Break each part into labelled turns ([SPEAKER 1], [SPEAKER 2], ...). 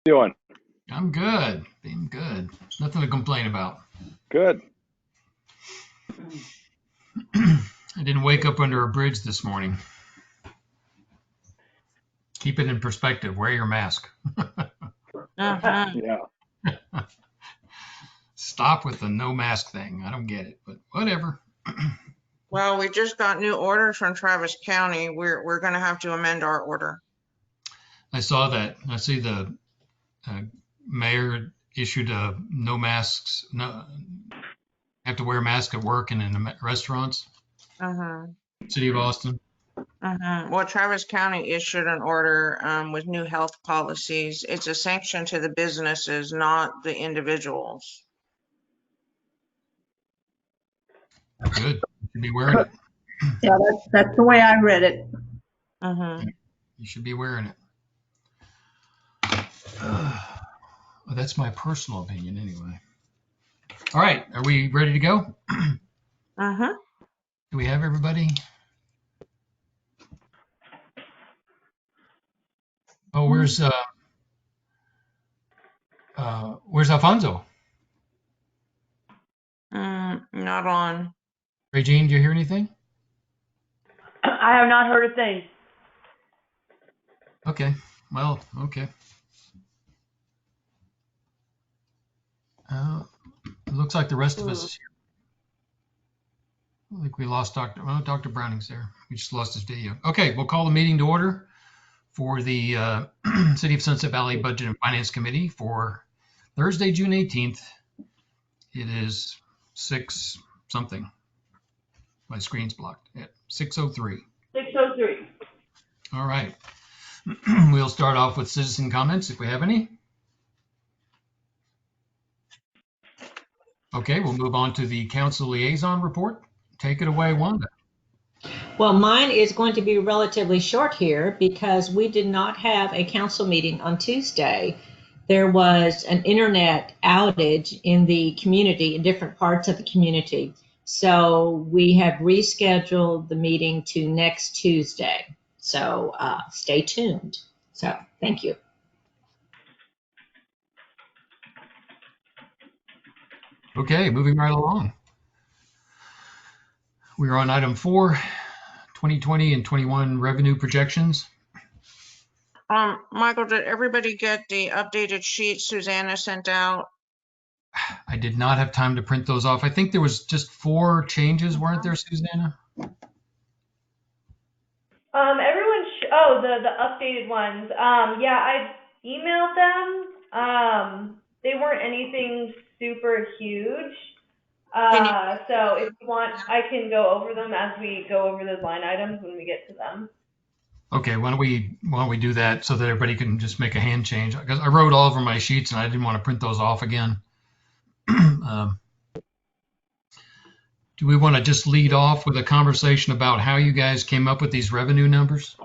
[SPEAKER 1] Doing
[SPEAKER 2] I'm good. Being good. Nothing to complain about.
[SPEAKER 1] good.
[SPEAKER 2] I didn't wake up under a bridge this morning. Keep it in perspective. Wear your mask.
[SPEAKER 3] Uh-huh.
[SPEAKER 1] Yeah.
[SPEAKER 2] Stop with the no mask thing. I don't get it, but whatever.
[SPEAKER 3] Well, we just got new orders from Travis County. We're gonna have to amend our order.
[SPEAKER 2] I saw that. I see the uh, mayor issued a no masks. No, have to wear a mask at work and in the restaurants.
[SPEAKER 3] Uh-huh.
[SPEAKER 2] City of Austin.
[SPEAKER 3] Uh-huh. Well, Travis County issued an order with new health policies. It's a sanction to the businesses, not the individuals.
[SPEAKER 2] Good. You should be wearing it.
[SPEAKER 4] Yeah, that's the way I read it.
[SPEAKER 3] Uh-huh.
[SPEAKER 2] You should be wearing it. Well, that's my personal opinion, anyway. All right. Are we ready to go?
[SPEAKER 3] Uh-huh.
[SPEAKER 2] Do we have everybody? Oh, where's Alfonso?
[SPEAKER 3] Not on.
[SPEAKER 2] Regine, do you hear anything?
[SPEAKER 5] I have not heard a thing.
[SPEAKER 2] Okay. Well, okay. It looks like the rest of us is here. I think we lost Dr. Browning's there. We just lost his video. Okay, we'll call the meeting to order for the City of Sunset Valley Budget and Finance Committee for Thursday, June 18th. It is 6 something. My screen's blocked at 6:03.
[SPEAKER 5] 6:03.
[SPEAKER 2] All right. We'll start off with citizen comments if we have any. Okay, we'll move on to the council liaison report. Take it away, Wanda.
[SPEAKER 4] Well, mine is going to be relatively short here because we did not have a council meeting on Tuesday. There was an internet outage in the community, in different parts of the community. So we have rescheduled the meeting to next Tuesday. So stay tuned. So thank you.
[SPEAKER 2] Okay, moving right along. We're on item 4, 2020 and 21 revenue projections.
[SPEAKER 3] Michael, did everybody get the updated sheet Susannah sent out?
[SPEAKER 2] I did not have time to print those off. I think there was just 4 changes, weren't there, Susannah?
[SPEAKER 5] The updated ones. Yeah, I emailed them. They weren't anything super huge. So if you want, I can go over them as we go over those line items when we get to them.
[SPEAKER 2] Okay, why don't we do that so that everybody can just make a hand change? Because I wrote all over my sheets and I didn't want to print those off again. Do we want to just lead off with a conversation about how you guys came up with these revenue numbers?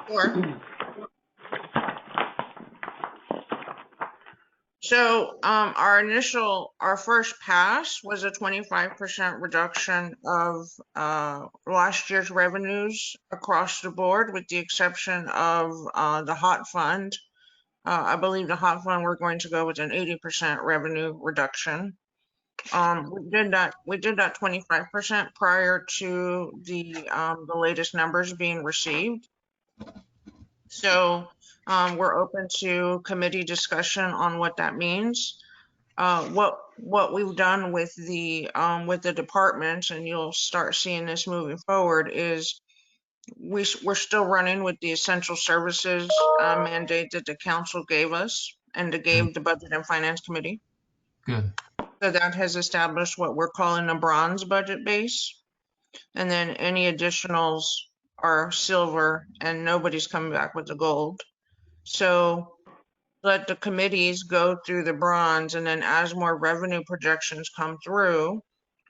[SPEAKER 3] Sure. So our first pass was a 25% reduction of last year's revenues across the board, with the exception of the hot fund. I believe the hot fund, we're going to go with an 80% revenue reduction. We did that 25% prior to the latest numbers being received. So we're open to committee discussion on what that means. What we've done with the departments, and you'll start seeing this moving forward, is we're still running with the essential services mandate that the council gave us and gave the Budget and Finance Committee.
[SPEAKER 2] Good.
[SPEAKER 3] So that has established what we're calling a bronze budget base. And then any additionals are silver, and nobody's coming back with the gold. So let the committees go through the bronze, and then as more revenue projections come through,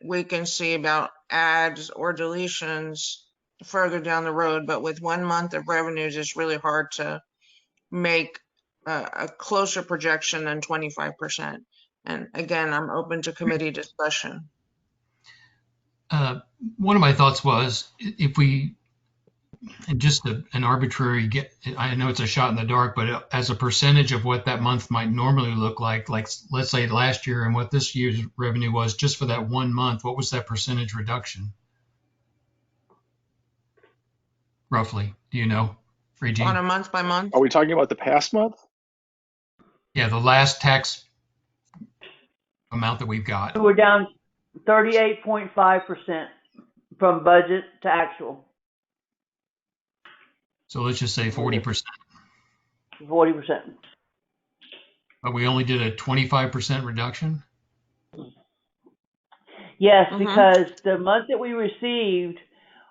[SPEAKER 3] we can see about adds or deletions further down the road. But with 1 month of revenues, it's really hard to make a closer projection than 25%. And again, I'm open to committee discussion.
[SPEAKER 2] One of my thoughts was if we And just an arbitrary get, I know it's a shot in the dark, but as a percentage of what that month might normally look like let's say last year and what this year's revenue was just for that 1 month, what was that percentage reduction? Roughly, do you know,
[SPEAKER 3] On
[SPEAKER 2] Regine?
[SPEAKER 3] a month by month?
[SPEAKER 1] Are we talking about the past month?
[SPEAKER 2] Yeah, the last tax amount that we've got.
[SPEAKER 6] We're down 38.5% from budget to actual,
[SPEAKER 2] So let's just say 40%,
[SPEAKER 6] 40%.
[SPEAKER 2] but we only did a 25% reduction.
[SPEAKER 6] Yes,
[SPEAKER 3] Mhm.
[SPEAKER 6] because the month that we received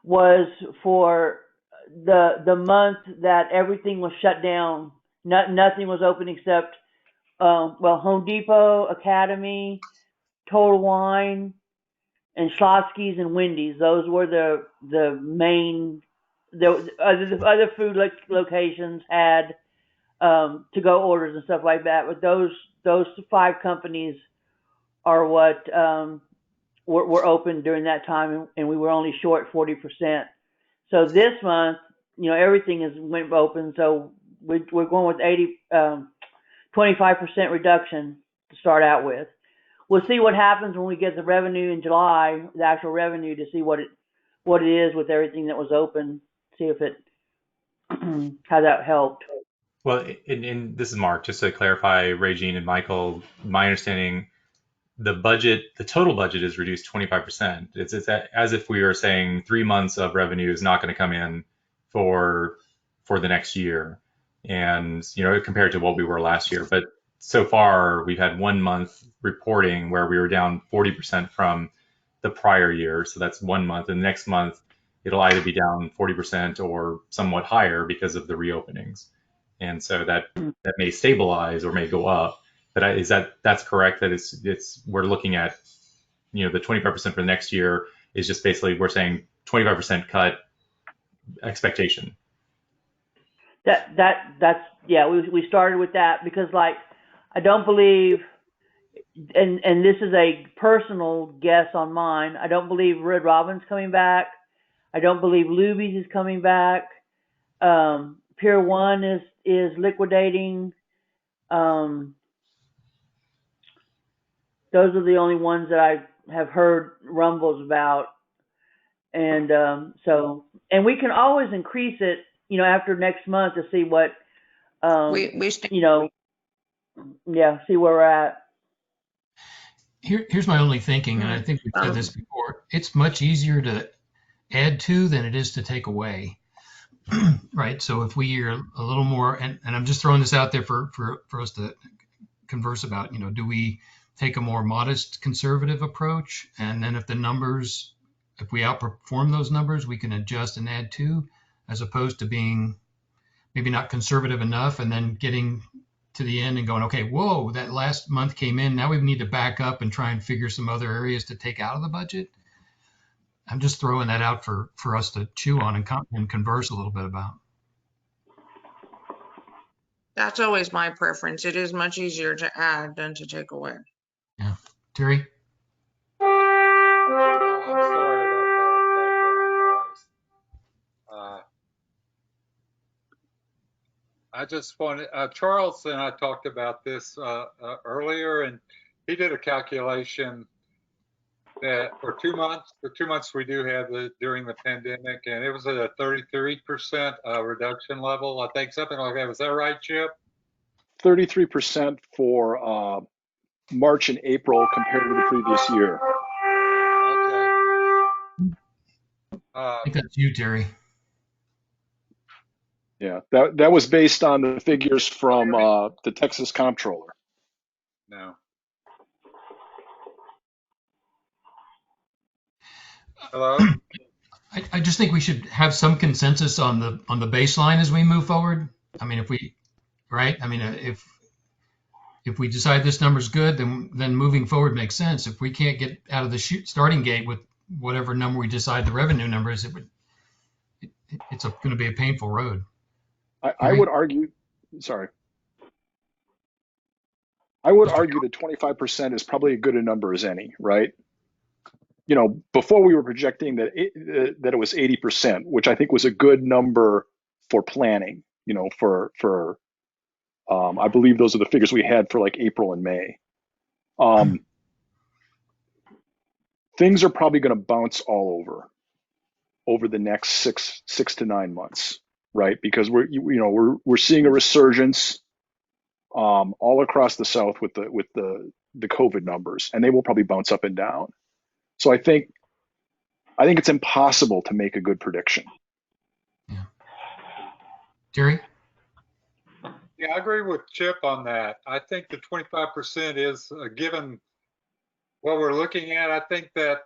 [SPEAKER 6] was for the month that everything was shut down. Nothing was open except well, Home Depot, Academy, Total Wine, and Schlotsky's and Wendy's. Those were the main. The other food locations had to go orders and stuff like that, but those five companies are what were open during that time, and we were only short 40%. So this month, everything is went open. So we're going with 25% reduction to start out with. We'll see what happens when we get the revenue in July, the actual revenue, to see what it is with everything that was open. See if it how that helped.
[SPEAKER 7] Well, and this is Mark. Just to clarify, Regine and Michael, my understanding, the total budget is reduced 25%. It's as if we were saying 3 months of revenue is not going to come in for the next year, and compared to what we were last year. But so far, we've had 1 month reporting where we were down 40% from the prior year. So that's 1 month, and the next month it'll either be down 40% or somewhat higher because of the reopenings. And so that may stabilize or may go up. But that's correct? That it's we're looking at the 25% for the next year is just basically we're saying 25% cut expectation.
[SPEAKER 6] That's yeah. We started with that because I don't believe, and this is a personal guess on mine. I don't believe Red Robin's coming back. I don't believe Luby's is coming back. Pier 1 is liquidating. Those are the only ones that I have heard rumbles about. And and we can always increase it, after next month to see what,
[SPEAKER 3] We stand
[SPEAKER 6] see where we're at.
[SPEAKER 2] Here's my only thinking, and I think we've said this before. It's much easier to add to than it is to take away. Right. So if we are a little more, and I'm just throwing this out there for us to converse about, do we take a more modest conservative approach? And then if we outperform those numbers, we can adjust and add to, as opposed to being maybe not conservative enough and then getting to the end and going, okay, whoa, that last month came in. Now we need to back up and try and figure some other areas to take out of the budget. I'm just throwing that out for us to chew on and converse a little bit about.
[SPEAKER 3] That's always my preference. It is much easier to add than to take away.
[SPEAKER 2] Yeah. Terry?
[SPEAKER 8] I'm sorry about that. I just wanted, Charles and I talked about this earlier, and he did a calculation that for 2 months, the 2 months we do have during the pandemic, and it was at a 33% reduction level. I think something like that. Was that right, Chip?
[SPEAKER 1] 33% for March and April compared to the previous year.
[SPEAKER 8] Okay.
[SPEAKER 2] I think that's you, Terry.
[SPEAKER 1] Yeah, that was based on the figures from the Texas Comptroller.
[SPEAKER 8] No. Hello?
[SPEAKER 2] I just think we should have some consensus on the baseline as we move forward. I mean, if we decide this number's good, then moving forward makes sense. If we can't get out of the starting gate with whatever number we decide the revenue number is, it's going to be a painful road.
[SPEAKER 1] I would argue, sorry. I would argue that 25% is probably as good a number as any, right? before we were projecting that it was 80%, which I think was a good number for planning, for I believe those are the figures we had for like April and May. Things are probably going to bounce all over the next six to 9 months, right? Because we're seeing a resurgence all across the South with the COVID numbers, and they will probably bounce up and down. So I think it's impossible to make a good prediction.
[SPEAKER 2] Yeah. Terry?
[SPEAKER 8] Yeah, I agree with Chip on that. I think the 25% is, given what we're looking at, I think that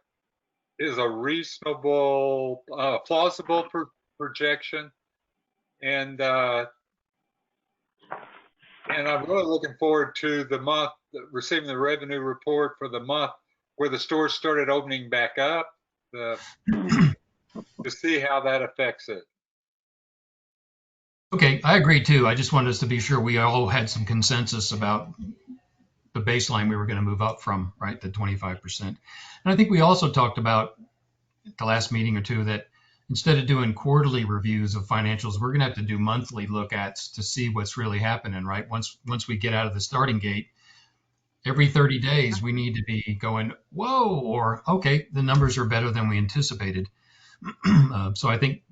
[SPEAKER 8] is a reasonable, plausible projection. And I'm really looking forward to the month, receiving the revenue report for the month where the stores started opening back up, to see how that affects it.
[SPEAKER 2] Okay, I agree too. I just wanted us to be sure we all had some consensus about the baseline we were going to move up from, right, the 25%. And I think we also talked about at the last meeting or two that instead of doing quarterly reviews of financials, we're going to have to do monthly look-ats to see what's really happening, right? Once we get out of the starting gate, every 30 days we need to be going, whoa, or okay, the numbers are better than we anticipated. So I think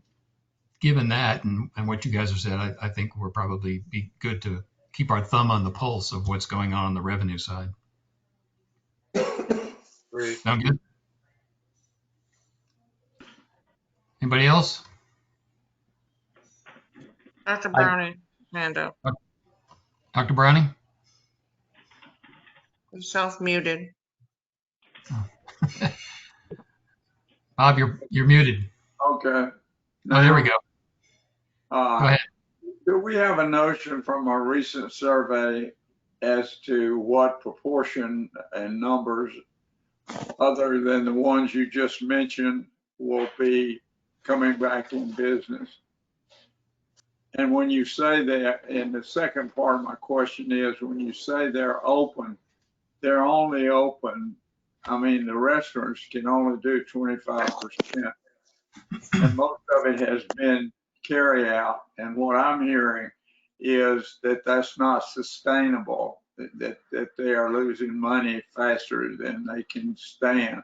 [SPEAKER 2] given that and what you guys have said, I think we're probably be good to keep our thumb on the pulse of what's going on the revenue side.
[SPEAKER 8] Great.
[SPEAKER 2] Sound good? Anybody else?
[SPEAKER 3] Dr. Browning, hand up.
[SPEAKER 2] Dr. Browning?
[SPEAKER 3] He's self-muted.
[SPEAKER 2] Bob, you're muted.
[SPEAKER 9] Okay.
[SPEAKER 2] Oh, there we go. Go ahead.
[SPEAKER 9] Do we have a notion from a recent survey as to what proportion and numbers other than the ones you just mentioned will be coming back in business? And when you say that, and the second part of my question is, when you say they're open, they're only open, I mean, the restaurants can only do 25%. And most of it has been carry out. And what I'm hearing is that that's not sustainable, that they are losing money faster than they can stand.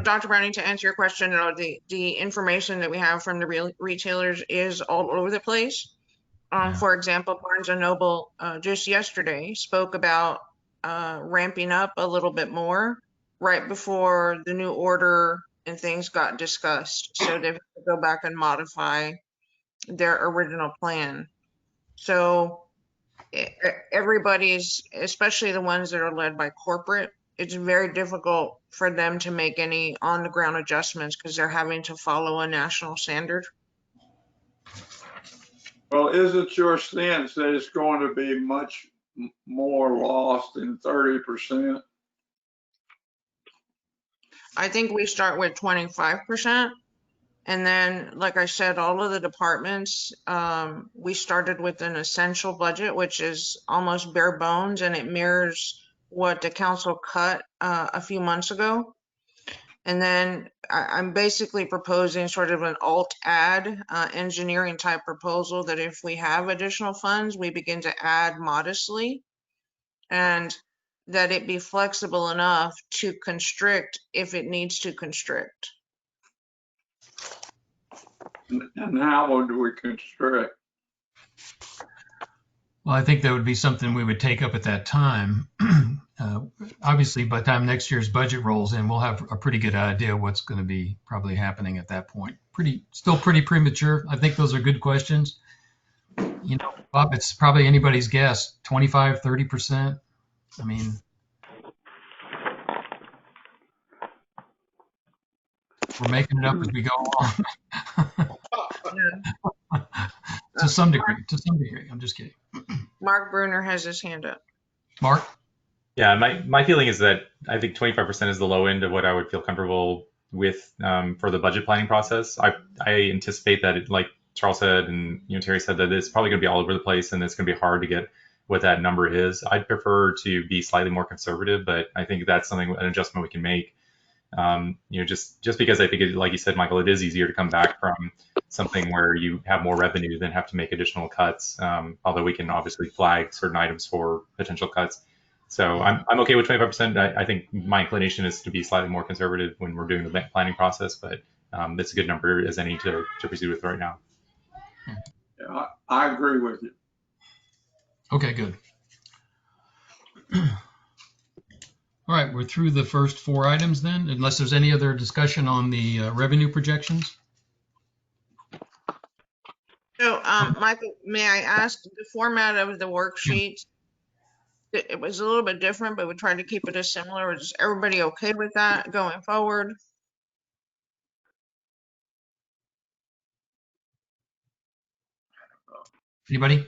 [SPEAKER 3] Dr. Browning, to answer your question, the information that we have from the retailers is all over the place. For example, Barnes & Noble just yesterday spoke about ramping up a little bit more right before the new order and things got discussed. So they've to go back and modify their original plan. So everybody's, especially the ones that are led by corporate, it's very difficult for them to make any on-the-ground adjustments because they're having to follow a national standard.
[SPEAKER 9] Well, is it your sense that it's going to be much more loss than 30%?
[SPEAKER 3] I think we start with 25%. And then, like I said, all of the departments, we started with an essential budget, which is almost bare bones, and it mirrors what the council cut a few months ago. And then I'm basically proposing sort of an alt-add engineering type proposal that if we have additional funds, we begin to add modestly, and that it be flexible enough to constrict if it needs to constrict.
[SPEAKER 9] And how would we constrict?
[SPEAKER 2] Well, I think that would be something we would take up at that time. Obviously, by the time next year's budget rolls in, we'll have a pretty good idea what's going to be probably happening at that point. Still pretty premature. I think those are good questions. Bob, it's probably anybody's guess, 25, 30%. I mean, we're making it up as we go along. To some degree. I'm just kidding.
[SPEAKER 3] Mark Bruner has his hand up.
[SPEAKER 2] Mark?
[SPEAKER 7] Yeah, my feeling is that I think 25% is the low end of what I would feel comfortable with for the budget planning process. I anticipate that Charles said, and Terry said that it's probably going to be all over the place, and it's going to be hard to get what that number is. I'd prefer to be slightly more conservative, but I think that's something, an adjustment we can make. Just because I think, like you said, Michael, it is easier to come back from something where you have more revenue than have to make additional cuts. Although we can obviously flag certain items for potential cuts. So I'm okay with 25%. I think my inclination is to be slightly more conservative when we're doing the planning process, but it's a good number as any to proceed with right now.
[SPEAKER 9] Yeah, I agree with you.
[SPEAKER 2] Okay, good. All right, we're through the first 4 items then, unless there's any other discussion on the revenue projections.
[SPEAKER 3] So, Michael, may I ask the format of the worksheet? It was a little bit different, but we tried to keep it as similar. Is everybody okay with that going forward?
[SPEAKER 2] Anybody?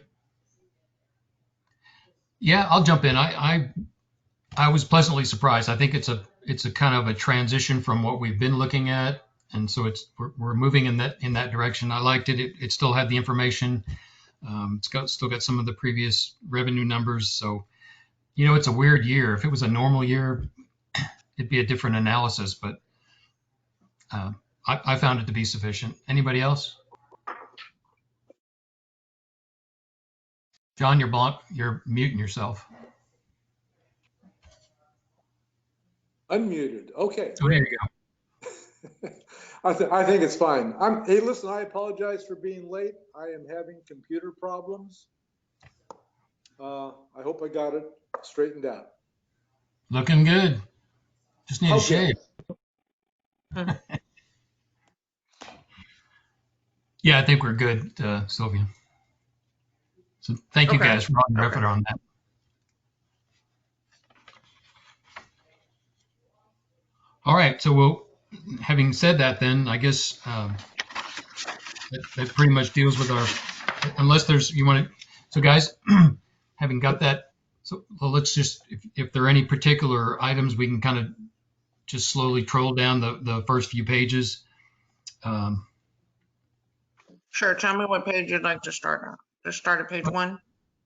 [SPEAKER 2] Yeah, I'll jump in. I was pleasantly surprised. I think it's a kind of a transition from what we've been looking at, and so we're moving in that direction. I liked it. It still had the information. It's still got some of the previous revenue numbers. So, it's a weird year. If it was a normal year, it'd be a different analysis. But I found it to be sufficient. Anybody else? John, you're muting yourself.
[SPEAKER 10] Unmuted. Okay.
[SPEAKER 2] Oh, there you go.
[SPEAKER 10] I think it's fine. Hey, listen, I apologize for being late. I am having computer problems. I hope I got it straightened out.
[SPEAKER 2] Looking good. Just need a shave. Yeah, I think we're good, Sylvia. So thank you guys for all your effort on that. All right, so having said that, then I guess that pretty much deals with our, unless you want to, so guys, having got that, so let's just, if there are any particular items, we can kind of just slowly troll down the first few pages.
[SPEAKER 3] Sure. Tell me what page you'd like to start on. Just start at page 1.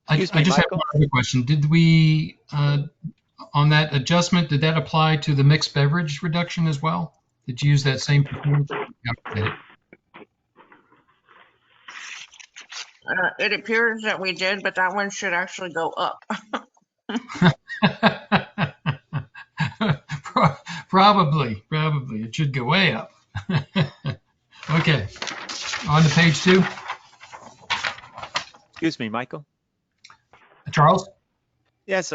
[SPEAKER 2] I just have one other question. Did we, on that adjustment, did that apply to the mixed beverage reduction as well? Did you use that same performance?
[SPEAKER 3] It appears that we did, but that one should actually go up.
[SPEAKER 2] Probably. It should go way up. Okay. On to page 2.
[SPEAKER 11] Excuse me, Michael.
[SPEAKER 2] Charles?
[SPEAKER 11] Yes.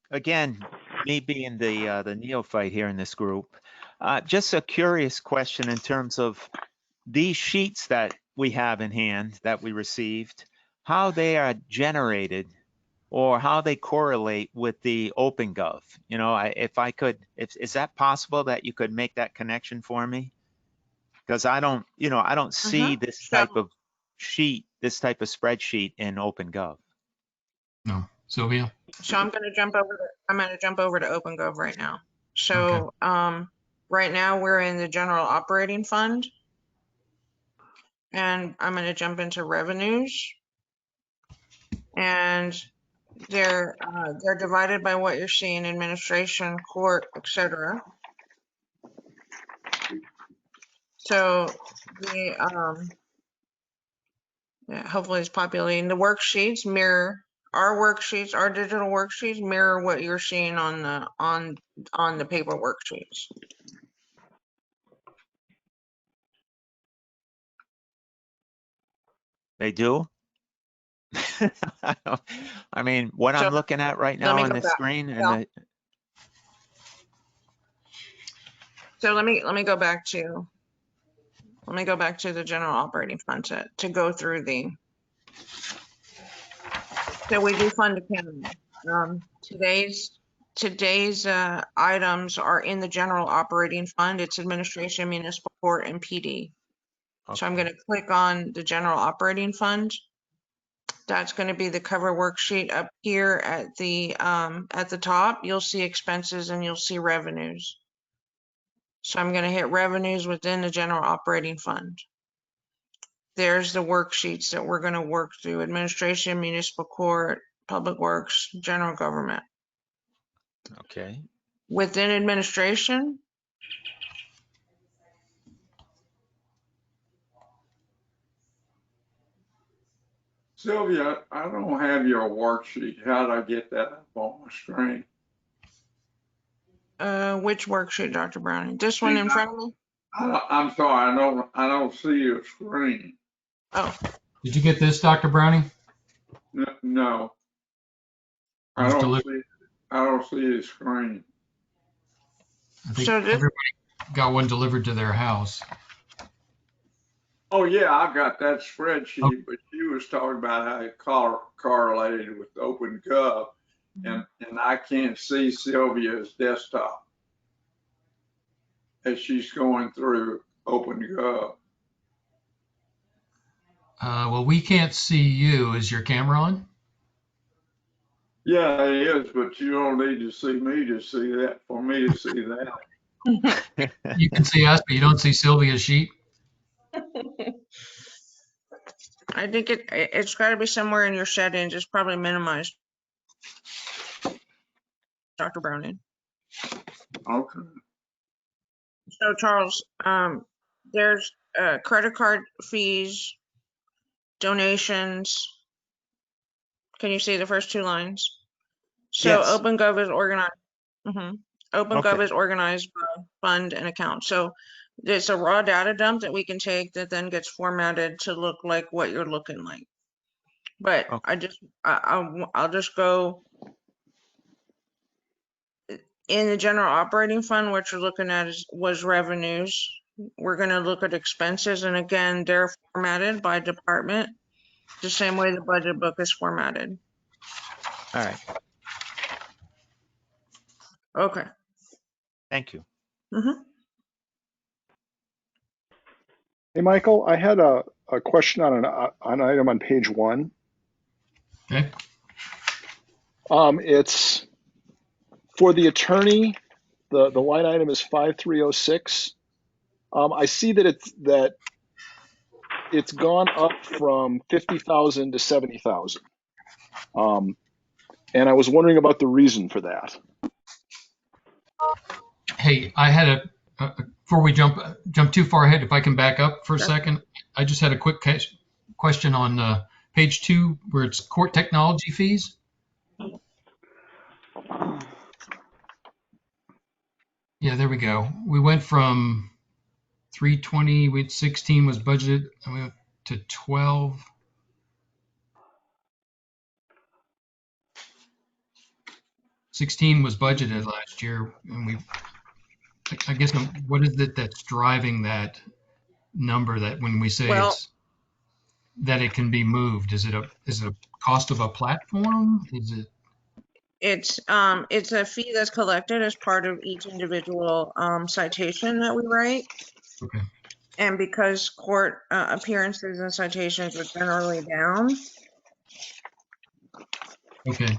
[SPEAKER 11] Again, me being the neophyte here in this group, just a curious question in terms of these sheets that we have in hand that we received, how they are generated or how they correlate with the OpenGov. Is that possible that you could make that connection for me? Because I don't see this type of sheet, this type of spreadsheet in OpenGov.
[SPEAKER 2] No. Sylvia?
[SPEAKER 3] So I'm going to jump over to OpenGov right now. So right now we're in the general operating fund, and I'm going to jump into revenues, and they're divided by what you're seeing: administration, court, etc. So the hopefully it's populating. The worksheets mirror our digital worksheets mirror what you're seeing on the paper worksheets.
[SPEAKER 11] They do? I mean, what I'm looking at right now on the screen, and
[SPEAKER 3] so let me go back to the general operating fund to go through the. So we do fund accounting. Today's items are in the general operating fund. It's administration, municipal court, and PD. Okay. So I'm going to click on the general operating fund. That's going to be the cover worksheet up here at the top. You'll see expenses and you'll see revenues. So I'm going to hit revenues within the general operating fund. there's the worksheets that we're going to work through: administration, municipal court, public works, general government.
[SPEAKER 11] Okay.
[SPEAKER 3] Within administration,
[SPEAKER 9] Sylvia, I don't have your worksheet. How do I get that up on my screen?
[SPEAKER 3] which worksheet, Dr. Browning? This one in front of me?
[SPEAKER 9] I'm sorry, I don't see your screen.
[SPEAKER 3] Oh,
[SPEAKER 2] Did you get this, Dr. Browning?
[SPEAKER 9] No,
[SPEAKER 2] It was delivered.
[SPEAKER 9] I don't see the screen.
[SPEAKER 2] I think
[SPEAKER 3] so this,
[SPEAKER 2] everybody got one delivered to their house.
[SPEAKER 9] Oh yeah, I got that spreadsheet, but she was talking about how it correlated with OpenGov, and I can't see Sylvia's desktop as she's going through OpenGov.
[SPEAKER 2] Well, we can't see you. Is your camera on?
[SPEAKER 9] Yeah, it is, but you don't need to see me to see that, for me to see that.
[SPEAKER 2] You can see us, but you don't see Sylvia's sheet.
[SPEAKER 3] I think it's got to be somewhere in your settings. It's probably minimized, Dr. Browning.
[SPEAKER 9] Okay.
[SPEAKER 3] So Charles, there's credit card fees, donations. Can you see the first two lines? So
[SPEAKER 11] Yes.
[SPEAKER 3] OpenGov is organized. OpenGov
[SPEAKER 11] Okay.
[SPEAKER 3] is organized by fund and account. So it's a raw data dump that we can take that then gets formatted to look like what you're looking like. But
[SPEAKER 11] Okay.
[SPEAKER 3] I'll just go in the general operating fund. What you're looking at was revenues. We're going to look at expenses, and again, they're formatted by department the same way the budget book is formatted.
[SPEAKER 11] All right.
[SPEAKER 3] Okay.
[SPEAKER 11] Thank you.
[SPEAKER 1] Hey, Michael, I had a question on an item on page 1.
[SPEAKER 2] Okay.
[SPEAKER 1] It's for the attorney. The line item is 5306. I see that it's gone up from 50,000 to 70,000. And I was wondering about the reason for that.
[SPEAKER 2] Hey, I had before we jump too far ahead, if I can back up for a second, I just had a quick question on page 2 where it's court technology fees. Yeah, there we go. We went from 320, we had 16 was budgeted, and we went to 12. $16 was budgeted last year, and I guess what is it that's driving that number that when we say that it can be moved? Is it a cost of a platform? Is it?
[SPEAKER 3] It's a fee that's collected as part of each individual citation that we write.
[SPEAKER 2] Okay.
[SPEAKER 3] And because court appearances and citations are generally down.
[SPEAKER 2] Okay.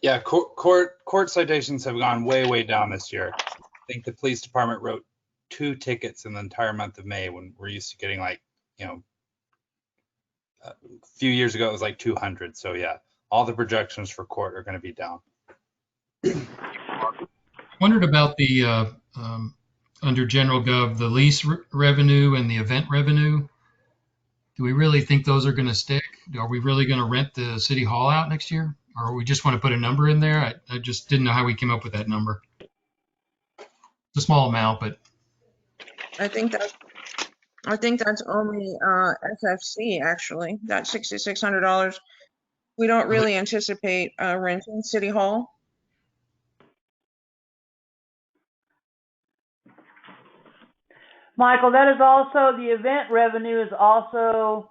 [SPEAKER 12] Yeah. Court citations have gone way down this year. I think the police department wrote 2 tickets in the entire month of May when we're used to getting like, a few years ago it was like 200. So yeah, all the projections for court are going to be down.
[SPEAKER 2] Wondered about the under general gov, the lease revenue and the event revenue. Do we really think those are going to stick? Are we really going to rent the city hall out next year? Or we just want to put a number in there? I just didn't know how we came up with that number. It's a small amount, but
[SPEAKER 3] I think that's only SFC actually. That's $6,600. We don't really anticipate renting City Hall.
[SPEAKER 6] Michael, that is also, the event revenue is also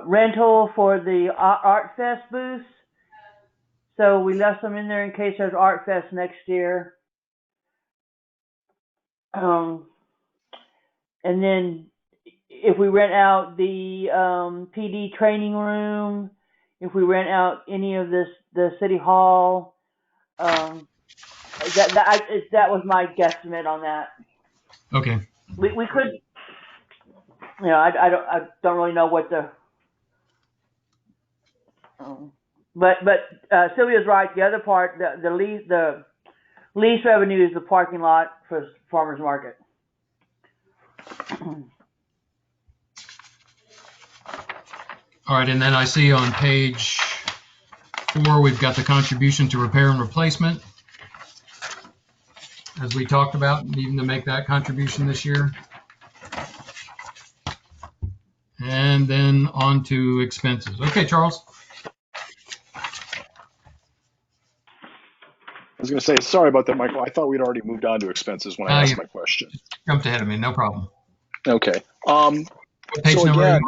[SPEAKER 6] rental for the Art Fest booths. So we left some in there in case there's Art Fest next year. And then if we rent out the PD training room, if we rent out any of the city hall, that was my guesstimate on that.
[SPEAKER 2] okay.
[SPEAKER 6] We could you know, I don't really know what the, but Sylvia's right. The other part, the lease revenue is the parking lot for farmers market.
[SPEAKER 2] All right, and then I see on page 4, we've got the contribution to repair and replacement. As we talked about, needing to make that contribution this year. And then on to expenses. Okay, Charles.
[SPEAKER 1] I was going to say, sorry about that, Michael. I thought we'd already moved on to expenses when I asked my question.
[SPEAKER 2] Jumped ahead of me, no problem.
[SPEAKER 1] Okay.
[SPEAKER 2] Page
[SPEAKER 1] so
[SPEAKER 2] number
[SPEAKER 1] again,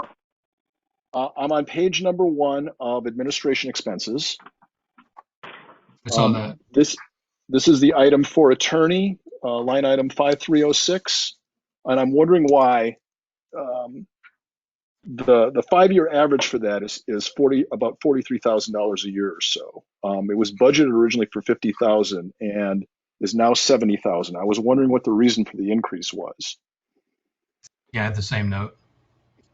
[SPEAKER 1] I'm on page number 1 of administration expenses.
[SPEAKER 2] I saw that.
[SPEAKER 1] This is the item for attorney, line item 5306, and I'm wondering why the 5-year average for that is about $43,000 a year or so. It was budgeted originally for $50,000 and is now $70,000. I was wondering what the reason for the increase was.
[SPEAKER 2] Yeah, I have the same note.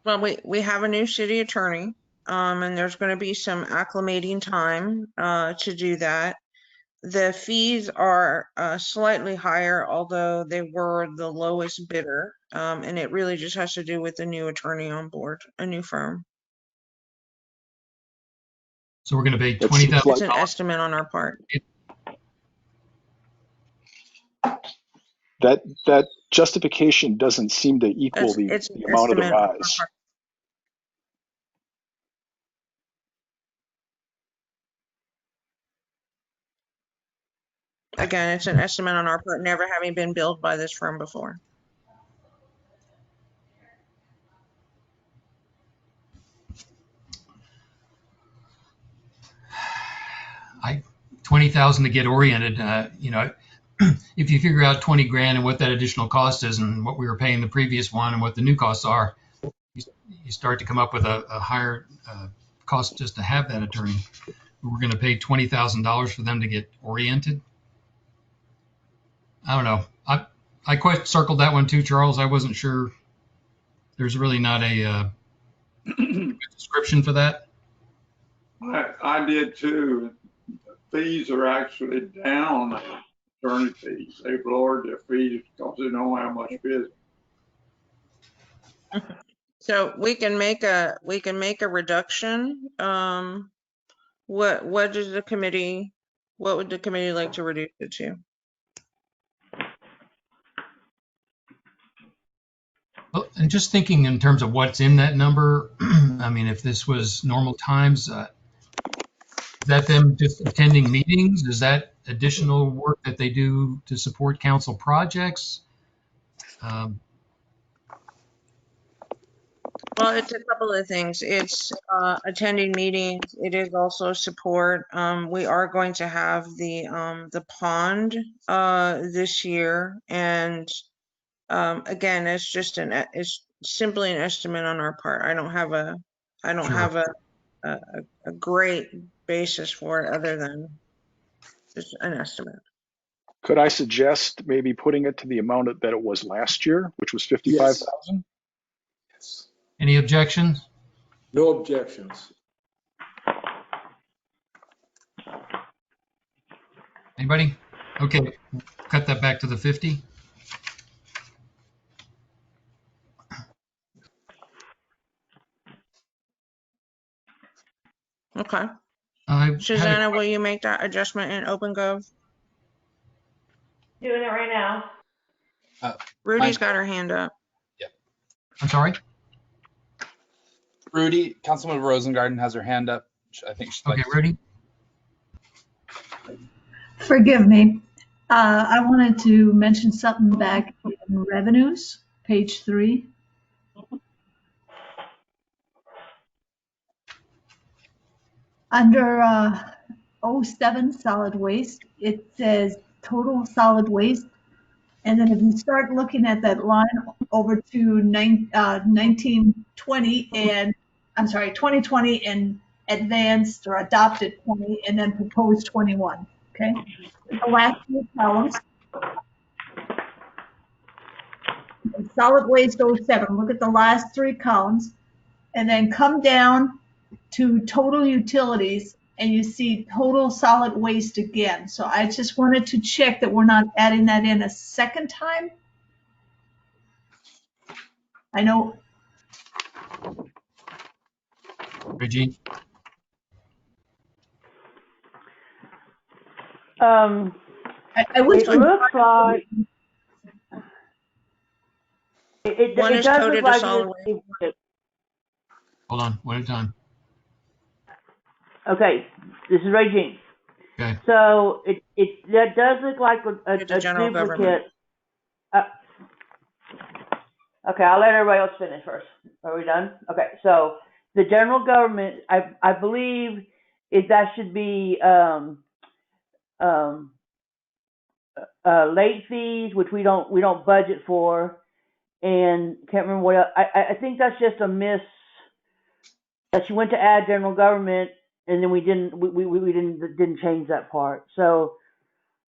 [SPEAKER 3] Well, we have a new city attorney, and there's going to be some acclimating time to do that. The fees are slightly higher, although they were the lowest bidder, and it really just has to do with the new attorney on board, a new firm.
[SPEAKER 2] So we're going to pay $20,000.
[SPEAKER 3] It's an estimate on our part.
[SPEAKER 1] That justification doesn't seem to equal the amount of the rise.
[SPEAKER 3] Again, it's an estimate on our part, never having been billed by this firm before.
[SPEAKER 2] $20,000 to get oriented. You know, if you figure out 20 grand and what that additional cost is and what we were paying the previous one and what the new costs are, you start to come up with a higher cost just to have that attorney. We're going to pay $20,000 for them to get oriented. I don't know. I circled that one too, Charles. I wasn't sure. There's really not a description for that.
[SPEAKER 9] I did too. Fees are actually down. Attorney fees. They've lowered their fees because they don't have much business.
[SPEAKER 3] So we can make a reduction. What would the committee like to reduce it to?
[SPEAKER 2] Well, and just thinking in terms of what's in that number, I mean, if this was normal times, is that them just attending meetings? Is that additional work that they do to support council projects?
[SPEAKER 3] Well, it's a couple of things. It's attending meetings. It is also support. We are going to have the pond this year, and again, it's simply an estimate on our part. I don't have a great basis for it other than just an estimate.
[SPEAKER 1] Could I suggest maybe putting it to the amount that it was last year, which was $55,000?
[SPEAKER 10] Yes.
[SPEAKER 2] Any objections?
[SPEAKER 10] No objections.
[SPEAKER 2] Anybody? Okay, cut that back to the 50.
[SPEAKER 3] Okay. Susannah, will you make that adjustment in OpenGov?
[SPEAKER 5] Doing it right now.
[SPEAKER 3] Rudy's got her hand up.
[SPEAKER 12] Yeah.
[SPEAKER 2] I'm sorry?
[SPEAKER 12] Rudy, Councilman Rosengarten has her hand up. I think she's
[SPEAKER 2] okay, Rudy.
[SPEAKER 13] Forgive me. I wanted to mention something back in revenues, page 3. Under 07 solid waste, it says total solid waste. And then if you start looking at that line over to 2020 and advanced or adopted 20 and then proposed 21. Okay. The last 2 columns. solid waste 07. Look at the last 3 columns and then come down to total utilities and you see total solid waste again. So I just wanted to check that we're not adding that in a second time. I know.
[SPEAKER 2] Regine?
[SPEAKER 13] I wish
[SPEAKER 6] It looks like it
[SPEAKER 3] One is
[SPEAKER 6] does look
[SPEAKER 3] coded to
[SPEAKER 6] like
[SPEAKER 3] solid waste.
[SPEAKER 2] Hold on, one at a time.
[SPEAKER 6] Okay, this is Regine.
[SPEAKER 2] Okay.
[SPEAKER 6] So that does look like a
[SPEAKER 3] To general government.
[SPEAKER 6] duplicate. Okay, I'll let everybody else finish first. Are we done? Okay, so the general government, I believe that should be late fees, which we don't budget for, and can't remember what else. I think that's just a miss that she went to add general government, and then we didn't change that part. So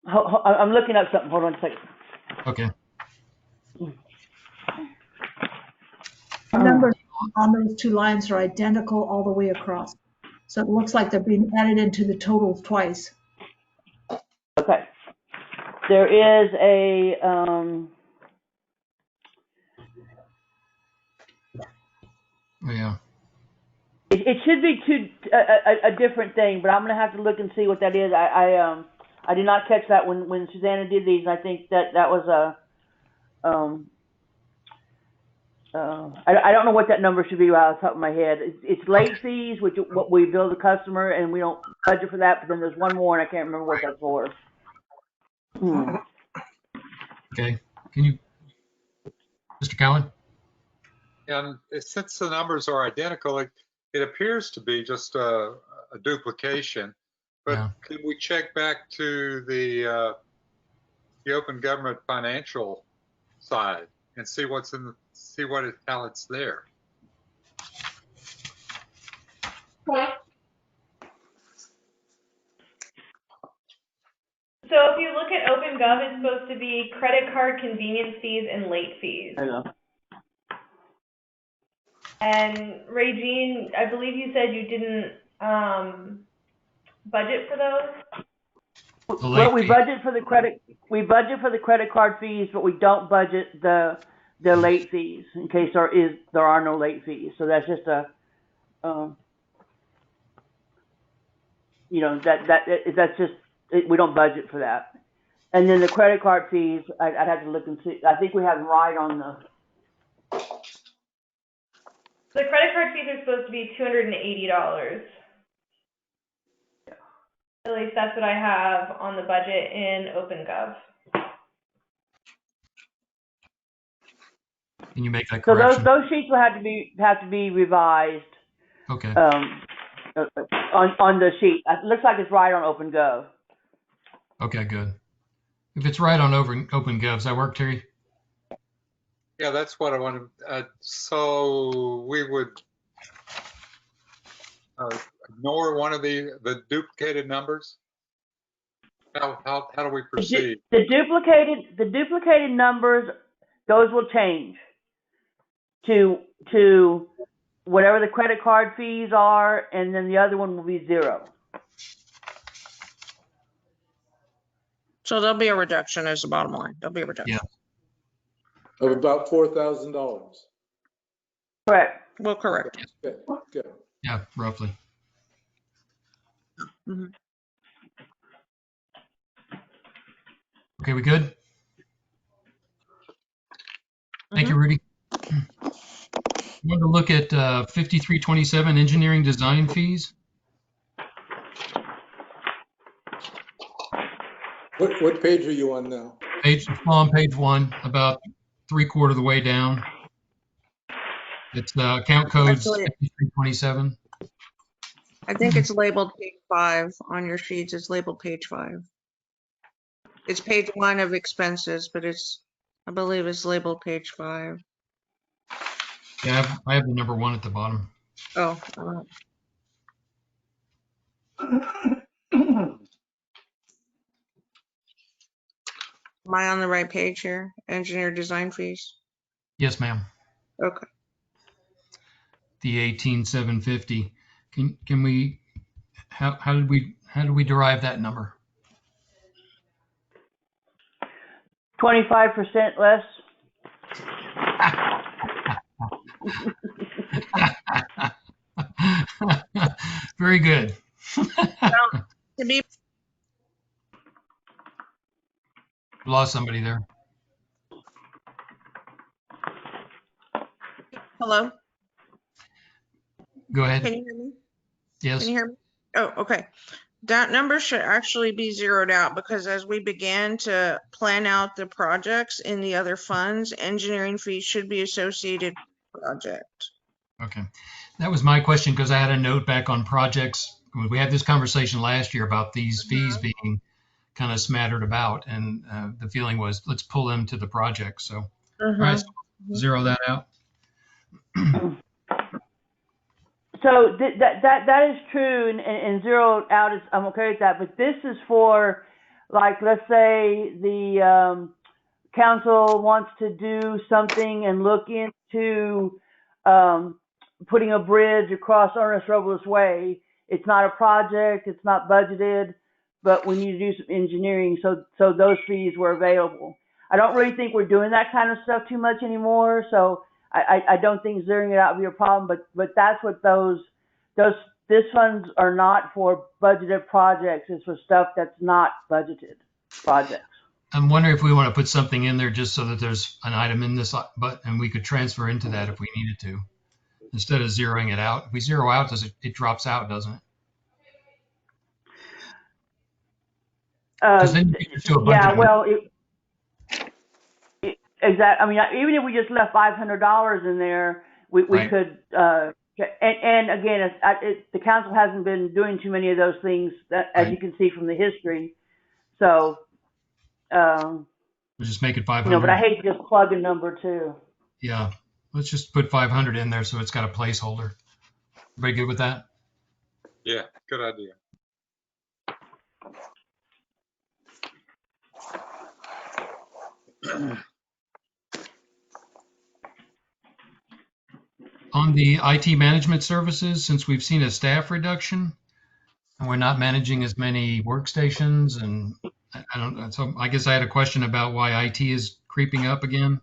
[SPEAKER 6] I'm looking up something. Hold on a second.
[SPEAKER 2] Okay.
[SPEAKER 13] The numbers on those 2 lines are identical all the way across. So it looks like they're being added into the total twice.
[SPEAKER 6] Okay. There is a
[SPEAKER 2] Yeah.
[SPEAKER 6] It should be a different thing, but I'm gonna have to look and see what that is. I did not catch that when Susannah did these. And I think that was a I don't know what that number should be right off the top of my head. It's late fees, which what we bill the customer, and we don't budget for that. But then there's one more, and I can't remember what that's for.
[SPEAKER 2] Okay. Can you, Mr. Cowan?
[SPEAKER 8] And since the numbers are identical, it appears to be just a duplication. But
[SPEAKER 2] Yeah.
[SPEAKER 8] could we check back to the open government financial side and see what's in how it's there?
[SPEAKER 5] So if you look at OpenGov, it's supposed to be credit card convenience fees and late fees.
[SPEAKER 6] I know.
[SPEAKER 5] And Regine, I believe you said you didn't budget for those.
[SPEAKER 6] Well, we budget for the credit card fees, but we don't budget the late fees in case there are no late fees. So that's just a that's just we don't budget for that. And then the credit card fees, I'd have to look and see. I think we have them right on the.
[SPEAKER 5] The credit card fees are supposed to be $280. At least that's what I have on the budget in OpenGov.
[SPEAKER 2] Can you make that
[SPEAKER 6] So
[SPEAKER 2] correction?
[SPEAKER 6] those sheets will have to be revised.
[SPEAKER 2] Okay.
[SPEAKER 6] On the sheet, it looks like it's right on OpenGov.
[SPEAKER 2] Okay, good. If it's right on OpenGov, does that work, Terry?
[SPEAKER 8] Yeah, that's what I wanted. So we would ignore one of the duplicated numbers. How do we proceed?
[SPEAKER 6] The duplicated numbers, those will change to whatever the credit card fees are, and then the other one will be 0.
[SPEAKER 3] So there'll be a reduction as the bottom line. There'll be a reduction.
[SPEAKER 2] Yeah.
[SPEAKER 10] Of about $4,000.
[SPEAKER 6] Correct.
[SPEAKER 3] Well, correct.
[SPEAKER 10] Okay, good.
[SPEAKER 2] Yeah, roughly.
[SPEAKER 3] Mm-hmm.
[SPEAKER 2] Okay, we good? Thank you, Rudy. I want to look at 5327 engineering design fees.
[SPEAKER 10] What page are you on now?
[SPEAKER 2] On page 1, about 3/4 of the way down. It's account codes 5327.
[SPEAKER 3] I think it's labeled page 5 on your sheets. It's labeled page 5. It's page 1 of expenses, but I believe it's labeled page 5.
[SPEAKER 2] Yeah, I have the number 1 at the bottom.
[SPEAKER 3] Oh. Am I on the right page here? Engineer design fees.
[SPEAKER 2] Yes, ma'am.
[SPEAKER 3] Okay.
[SPEAKER 2] The 18,750. Can we, how did we derive that number?
[SPEAKER 6] 25% less.
[SPEAKER 2] Very good.
[SPEAKER 3] To be
[SPEAKER 2] Lost somebody there.
[SPEAKER 3] hello,
[SPEAKER 2] Go ahead.
[SPEAKER 3] can you hear me?
[SPEAKER 2] Yes.
[SPEAKER 3] Can you hear me? Oh, okay. That number should actually be zeroed out because as we began to plan out the projects in the other funds, engineering fees should be associated with the project.
[SPEAKER 2] Okay. That was my question because I had a note back on projects. We had this conversation last year about these fees being kind of smattered about, and the feeling was let's pull them to the project. So, all right, so zero that out.
[SPEAKER 6] So that is true, and zero out is, I'm okay with that. But this is for, like, let's say the council wants to do something and look into putting a bridge across Ernest Robles Way. It's not a project, it's not budgeted, but we need to do some engineering, so those fees were available. I don't really think we're doing that kind of stuff too much anymore, so I don't think zeroing it out would be a problem, but that's what this funds are not for budgeted projects. It's for stuff that's not budgeted projects.
[SPEAKER 2] I'm wondering if we want to put something in there just so that there's an item in this, and we could transfer into that if we needed to, instead of zeroing it out. If we zero out, it drops out, doesn't it? Because then you get to a budget.
[SPEAKER 6] Yeah, well, exactly. I mean, even if we just left $500 in there, we
[SPEAKER 2] Right.
[SPEAKER 6] could. And again, the council hasn't been doing too many of those things, as you can see from the history. So,
[SPEAKER 2] We'll just make it 500.
[SPEAKER 6] but I hate to just plug a number too.
[SPEAKER 2] Yeah, let's just put 500 in there so it's got a placeholder. Everybody good with that?
[SPEAKER 8] Yeah, good idea.
[SPEAKER 2] On the IT management services, since we've seen a staff reduction and we're not managing as many workstations, and I don't know, so I guess I had a question about why IT is creeping up again.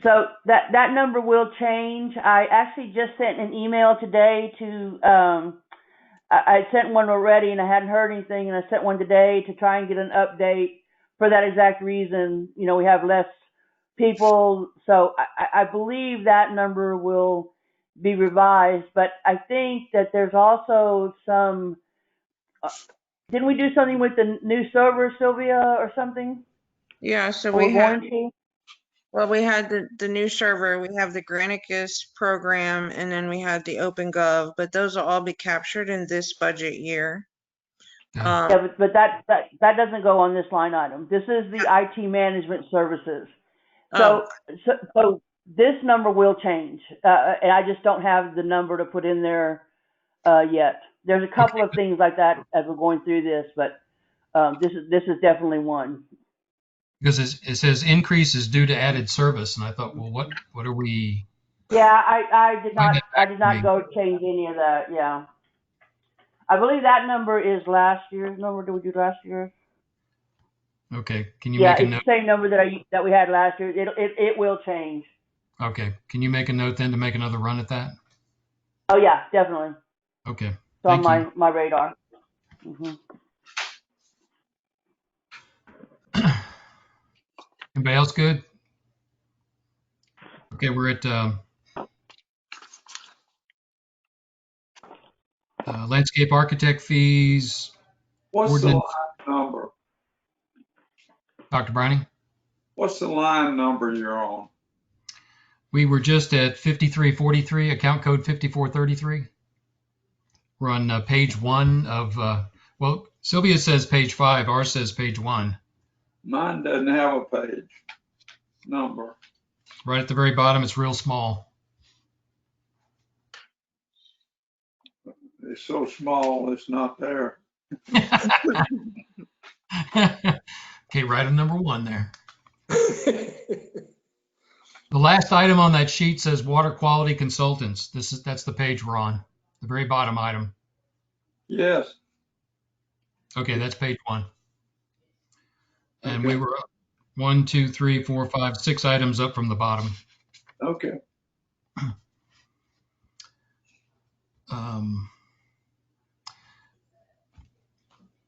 [SPEAKER 6] So that number will change. I actually just sent an email today to, I sent one already and I hadn't heard anything, and I sent one today to try and get an update for that exact reason. We have less people, so I believe that number will be revised, but I think that there's also some, didn't we do something with the new server, Sylvia, or something?
[SPEAKER 3] Yeah, so
[SPEAKER 6] Or
[SPEAKER 3] we had,
[SPEAKER 6] going to?
[SPEAKER 3] well, we had the new server, we have the Granicus program, and then we had the OpenGov, but those will all be captured in this budget year.
[SPEAKER 6] Yeah, but that doesn't go on this line item. This is the IT management services. So this number will change, and I just don't have the number to put in there yet. There's a couple of things like that as we're going through this, but this is definitely one.
[SPEAKER 2] Because it says increase is due to added service, and I thought, well, what are we?
[SPEAKER 6] Yeah, I did not go change any of that. Yeah, I believe that number is last year's number. Did we do last year?
[SPEAKER 2] Okay, can you make a note?
[SPEAKER 6] Yeah, it's the same number that we had last year. It will change.
[SPEAKER 2] Okay, can you make a note then to make another run at that?
[SPEAKER 6] Oh yeah, definitely.
[SPEAKER 2] Okay,
[SPEAKER 6] it's
[SPEAKER 2] thank
[SPEAKER 6] on
[SPEAKER 2] you.
[SPEAKER 6] my radar. Mm-hmm.
[SPEAKER 2] Anybody else good? Okay, we're at landscape architect fees.
[SPEAKER 9] What's the line number?
[SPEAKER 2] Dr. Browning?
[SPEAKER 9] What's the line number you're on?
[SPEAKER 2] We were just at 5343, account code 5433. We're on page 1 of, well, Sylvia says page 5, ours says page 1.
[SPEAKER 9] Mine doesn't have a page number.
[SPEAKER 2] Right at the very bottom, it's real small.
[SPEAKER 9] It's so small, it's not there.
[SPEAKER 2] Okay, right on number 1 there. The last item on that sheet says water quality consultants. That's the page we're on, the very bottom item.
[SPEAKER 9] Yes.
[SPEAKER 2] Okay, that's page 1. And
[SPEAKER 9] Okay.
[SPEAKER 2] we were 1, 2, 3, 4, 5, 6 items up from the bottom.
[SPEAKER 9] Okay.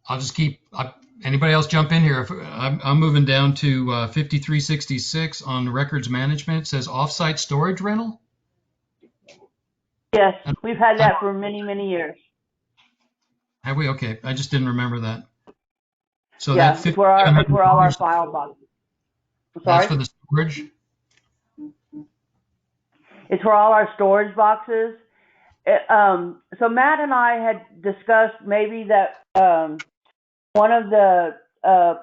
[SPEAKER 2] I'll just anybody else jump in here. If I'm moving down to 5366 on records management. It says offsite storage rental.
[SPEAKER 6] Yes, we've had that for many, many years.
[SPEAKER 2] Have we? Okay, I just didn't remember that. So
[SPEAKER 6] Yeah,
[SPEAKER 2] that
[SPEAKER 6] it's where all our
[SPEAKER 2] $5,700,
[SPEAKER 6] file boxes. I'm
[SPEAKER 2] that's
[SPEAKER 6] sorry?
[SPEAKER 2] for the storage?
[SPEAKER 6] It's for all our storage boxes. So Matt and I had discussed maybe that one of the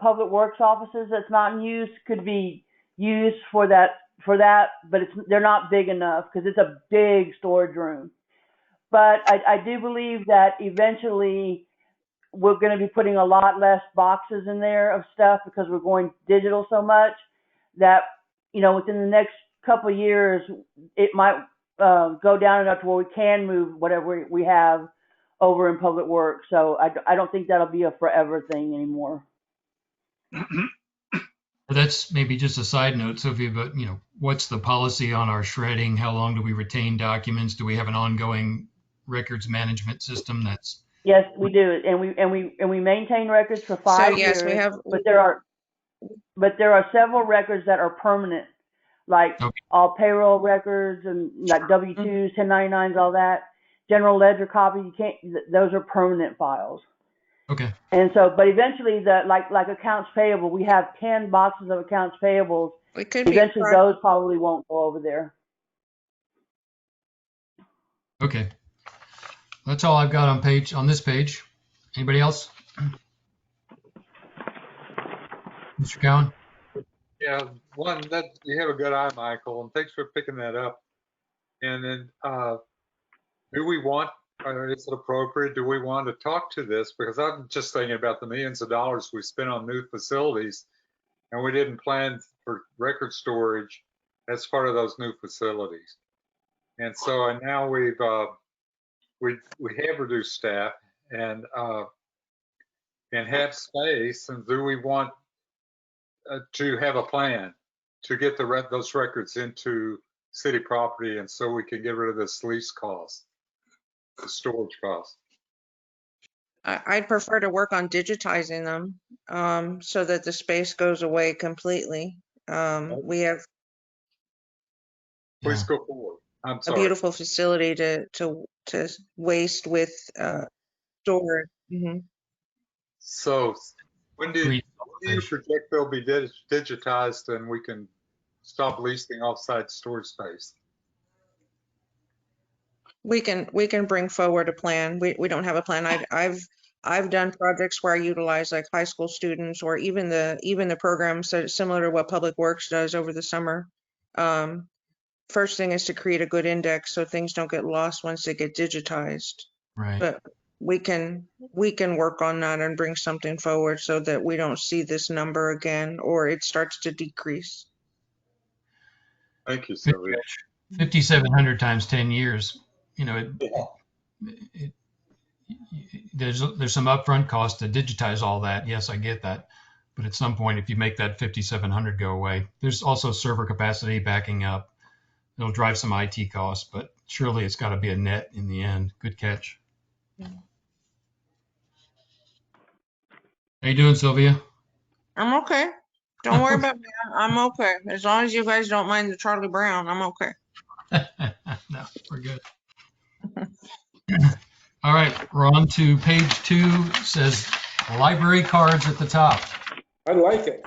[SPEAKER 6] public works offices that's not in use could be used for that, but they're not big enough because it's a big storage room. But I do believe that eventually we're going to be putting a lot less boxes in there of stuff because we're going digital so much that, within the next couple of years, it might go down enough to where we can move whatever we have over in public works. So I don't think that'll be a forever thing anymore.
[SPEAKER 2] That's maybe just a side note, Sophia, but what's the policy on our shredding? How long do we retain documents? Do we have an ongoing records management system that's...
[SPEAKER 6] Yes, we do. And we maintain records for 5 years.
[SPEAKER 3] Yes, we have.
[SPEAKER 6] But there are several records that are permanent, like all payroll records and like W-2s, 1099s, all that. General ledger copy, those are permanent files.
[SPEAKER 2] Okay.
[SPEAKER 6] And so, but eventually like accounts payable, we have 10 boxes of accounts payables. Eventually those probably won't go over there.
[SPEAKER 2] Okay. That's all I've got on this page. Anybody else? Mr. Cowan?
[SPEAKER 8] Yeah, one, that you have a good eye, Michael, and thanks for picking that up. And then, do we want, or is it appropriate, do we want to talk to this? Because I'm just thinking about the millions of dollars we spent on new facilities, and we didn't plan for record storage as part of those new facilities. And so, and now we have reduced staff and have space, and do we want to have a plan to get those records into city property, and so we can get rid of this lease cost, the storage cost?
[SPEAKER 3] I'd prefer to work on digitizing them so that the space goes away completely. We have
[SPEAKER 8] Please go forward. I'm sorry.
[SPEAKER 3] a beautiful facility to waste with storage.
[SPEAKER 8] So when do you project they'll be digitized and we can stop leasing offsite storage space?
[SPEAKER 3] We can bring forward a plan. We don't have a plan. I've done projects where I utilize like high school students or even the programs that similar to what Public Works does over the summer. First thing is to create a good index so things don't get lost once they get digitized.
[SPEAKER 2] Right.
[SPEAKER 3] But we can work on that and bring something forward so that we don't see this number again or it starts to decrease.
[SPEAKER 8] Thank you, Sylvia.
[SPEAKER 2] 5,700 times 10 years. There's some upfront cost to digitize all that. Yes, I get that. But at some point, if you make that 5,700 go away, there's also server capacity backing up. It'll drive some IT costs, but surely it's got to be a net in the end. Good catch. How you doing, Sylvia?
[SPEAKER 3] I'm okay. Don't worry about me. I'm okay. As long as you guys don't mind the Charlie Brown, I'm okay.
[SPEAKER 2] No, we're good. All right, we're on to page 2. It says library cards at the top.
[SPEAKER 10] I like it.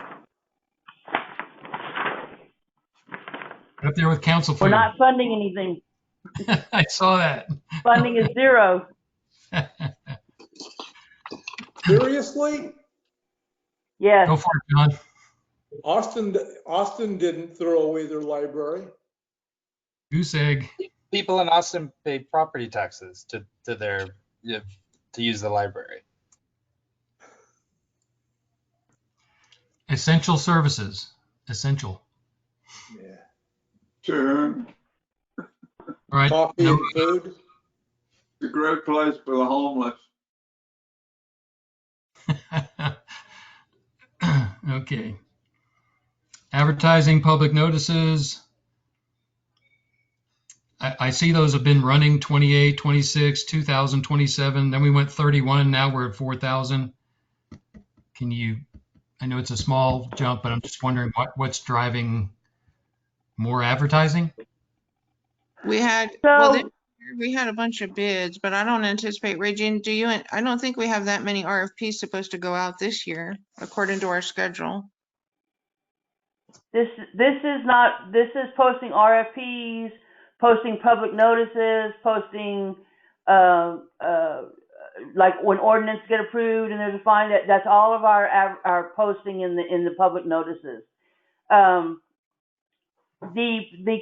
[SPEAKER 2] Right up there with council food.
[SPEAKER 6] We're not funding anything.
[SPEAKER 2] I saw that.
[SPEAKER 6] Funding is zero.
[SPEAKER 10] Seriously?
[SPEAKER 6] Yes.
[SPEAKER 2] Go for it, John.
[SPEAKER 10] Austin didn't throw away their library.
[SPEAKER 2] Goose egg.
[SPEAKER 12] People in Austin pay property taxes to use the library.
[SPEAKER 2] Essential services. Essential.
[SPEAKER 10] Yeah.
[SPEAKER 9] To whom?
[SPEAKER 2] All right.
[SPEAKER 10] Coffee
[SPEAKER 2] No,
[SPEAKER 10] and food.
[SPEAKER 9] It's a great place for the homeless.
[SPEAKER 2] okay. Advertising, public notices. I see those have been running 28, 26, 2027. Then we went 31. Now we're at 4,000. Can you, I know it's a small jump, but I'm just wondering what's driving more advertising?
[SPEAKER 3] We had,
[SPEAKER 5] So
[SPEAKER 3] we had a bunch of bids, but I don't anticipate, Regine, do you, I don't think we have that many RFPs supposed to go out this year, according to our schedule.
[SPEAKER 6] This is posting RFPs, posting public notices, posting like when ordinance get approved and there's a fine. That's all of our posting in the public notices. The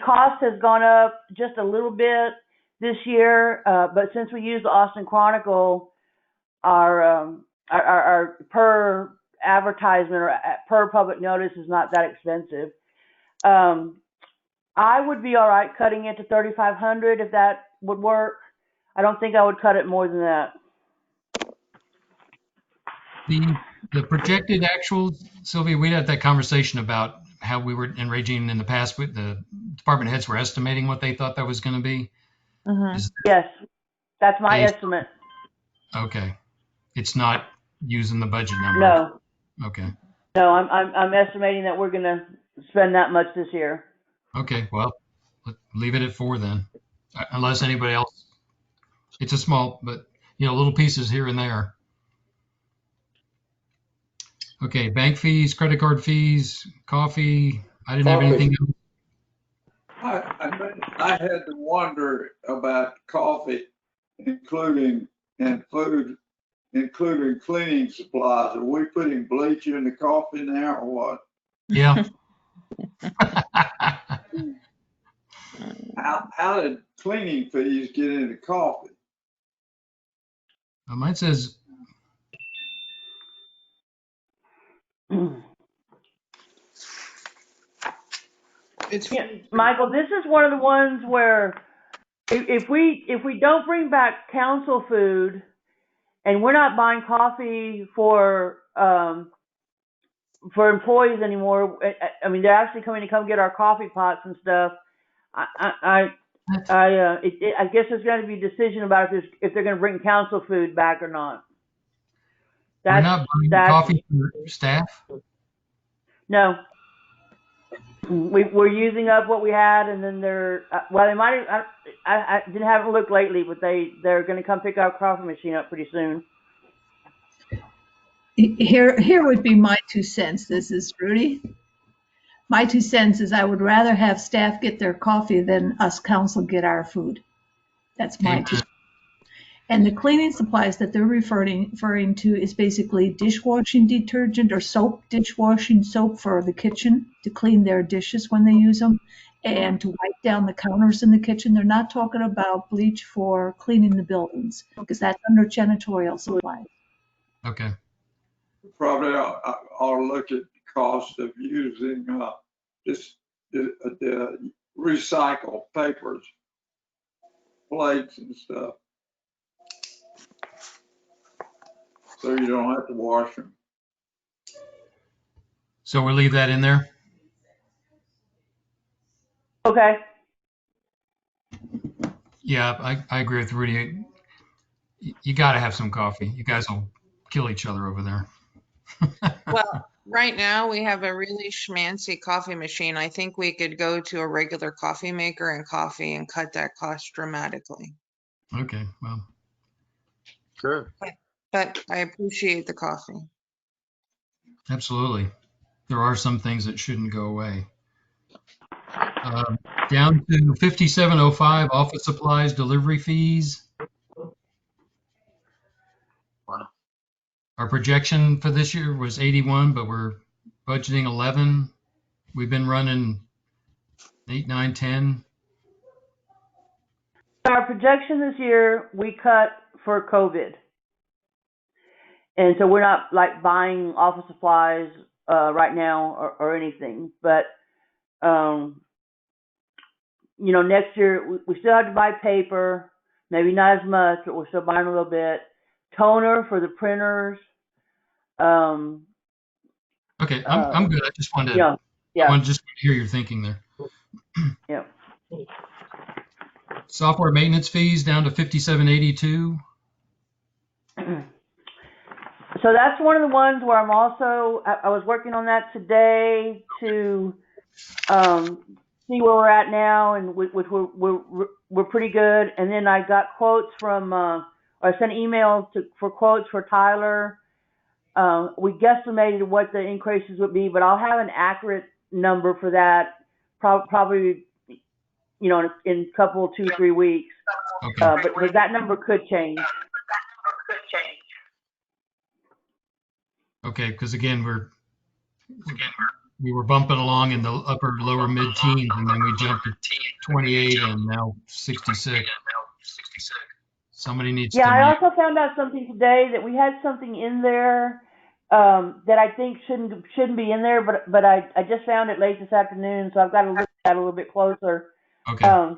[SPEAKER 6] cost has gone up just a little bit this year, but since we use the Austin Chronicle, our per advertisement or per public notice is not that expensive. I would be all right cutting it to 3,500 if that would work. I don't think I would cut it more than that.
[SPEAKER 2] The projected actuals, Sylvia, we had that conversation about how we were enraging in the past with the department heads were estimating what they thought that was going to be.
[SPEAKER 6] Yes, that's my estimate.
[SPEAKER 2] Okay. It's not using the budget number.
[SPEAKER 6] No.
[SPEAKER 2] Okay.
[SPEAKER 6] No, I'm estimating that we're going to spend that much this year.
[SPEAKER 2] Okay. Well, leave it at 4 then, unless anybody else. It's a small, but little pieces here and there. Okay. Bank fees, credit card fees, coffee. I didn't have anything else.
[SPEAKER 9] I had to wonder about coffee, including and food, including cleaning supplies. Are we putting bleach in the coffee now or what?
[SPEAKER 2] Yeah.
[SPEAKER 9] How did cleaning fees get into coffee?
[SPEAKER 2] Mine says.
[SPEAKER 6] Michael, this is one of the ones where if we don't bring back council food and we're not buying coffee for employees anymore, I mean they're actually coming to come get our coffee pots and stuff. I guess there's going to be a decision about if they're going to bring council food back or not.
[SPEAKER 2] We're not buying coffee for staff?
[SPEAKER 6] No. We're using up what we had, and then they might. I didn't have a look lately, but they're going to come pick our coffee machine up pretty soon.
[SPEAKER 13] Here would be my 2 cents. This is Rudy. My 2 cents is I would rather have staff get their coffee than us council get our food. That's my 2 cents. And the cleaning supplies that they're referring to is basically dishwashing detergent or soap, dishwashing soap for the kitchen to clean their dishes when they use them and to wipe down the counters in the kitchen. They're not talking about bleach for cleaning the buildings because that's under janitorial supplies.
[SPEAKER 2] Okay.
[SPEAKER 9] Probably ought to look at the cost of using the recycled papers, plates and stuff. So you don't have to wash them.
[SPEAKER 2] So we'll leave that in there?
[SPEAKER 6] Okay.
[SPEAKER 2] Yeah, I agree with Rudy. You got to have some coffee. You guys will kill each other over there.
[SPEAKER 3] Well, right now we have a really schmancy coffee machine. I think we could go to a regular coffee maker and cut that cost dramatically.
[SPEAKER 2] Okay, well.
[SPEAKER 10] Sure.
[SPEAKER 3] But I appreciate the coffee.
[SPEAKER 2] Absolutely. There are some things that shouldn't go away. Down to 5705, office supplies, delivery fees.
[SPEAKER 10] Wow.
[SPEAKER 2] Our projection for this year was 81, but we're budgeting 11. We've been running 8, 9, 10.
[SPEAKER 6] Our projection this year, we cut for COVID. And so we're not like buying office supplies right now or anything, but next year we still have to buy paper, maybe not as much, but we're still buying a little bit. Toner for the printers.
[SPEAKER 2] Okay, I'm good. I just wanted to,
[SPEAKER 6] Yeah,
[SPEAKER 2] I wanted just to hear your thinking there.
[SPEAKER 6] yeah.
[SPEAKER 2] Software maintenance fees down to 5782.
[SPEAKER 6] So that's one of the ones where I was working on that today to see where we're at now, and which we're pretty good. And then I got quotes from, or I sent emails for quotes for Tyler. We guesstimated what the increases would be, but I'll have an accurate number for that probably, in a couple, 2-3 weeks.
[SPEAKER 2] Okay.
[SPEAKER 6] But that number could change.
[SPEAKER 2] Okay, because again, we were bumping along in the upper lower mid-teens, and then we jumped to 28 and now 66. Somebody needs
[SPEAKER 6] Yeah,
[SPEAKER 2] to
[SPEAKER 6] I
[SPEAKER 2] mute.
[SPEAKER 6] also found out something today that we had something in there that I think shouldn't be in there, but I just found it late this afternoon, so I've got to look at that a little bit closer.
[SPEAKER 2] Okay.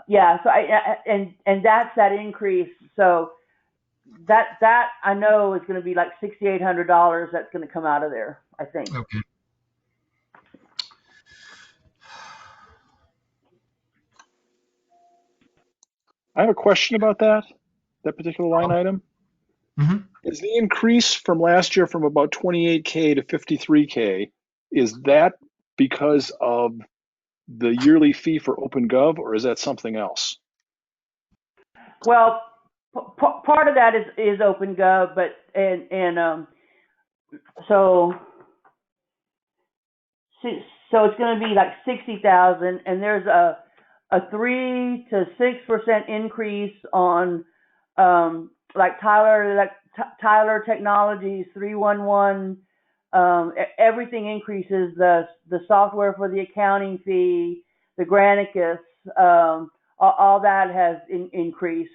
[SPEAKER 6] Yeah, so and that's that increase. So that I know is going to be like $6,800 that's going to come out of there, I think.
[SPEAKER 2] Okay.
[SPEAKER 1] I have a question about that particular line item.
[SPEAKER 2] Mm-hmm.
[SPEAKER 1] Is the increase from last year from about 28K to 53K, is that because of the yearly fee for OpenGov, or is that something else?
[SPEAKER 6] Well, part of that is OpenGov, but so it's going to be like 60,000, and there's a 3 to 6% increase on like Tyler Technologies 311. Everything increases, the software for the accounting fee, the Granicus, all that has increased.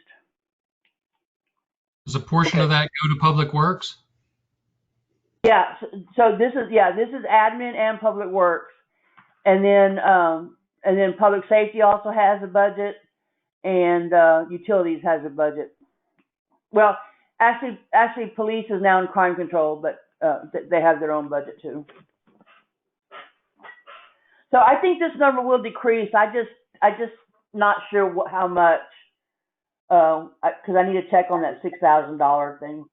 [SPEAKER 2] Does a portion of that go to Public Works?
[SPEAKER 6] Yeah, so this is admin and Public Works, and then Public Safety also has a budget, and Utilities has a budget. Well, actually, Police is now in Crime Control, but they have their own budget too. So I think this number will decrease. I just not sure how much, because I need to check on that $6,000 thing.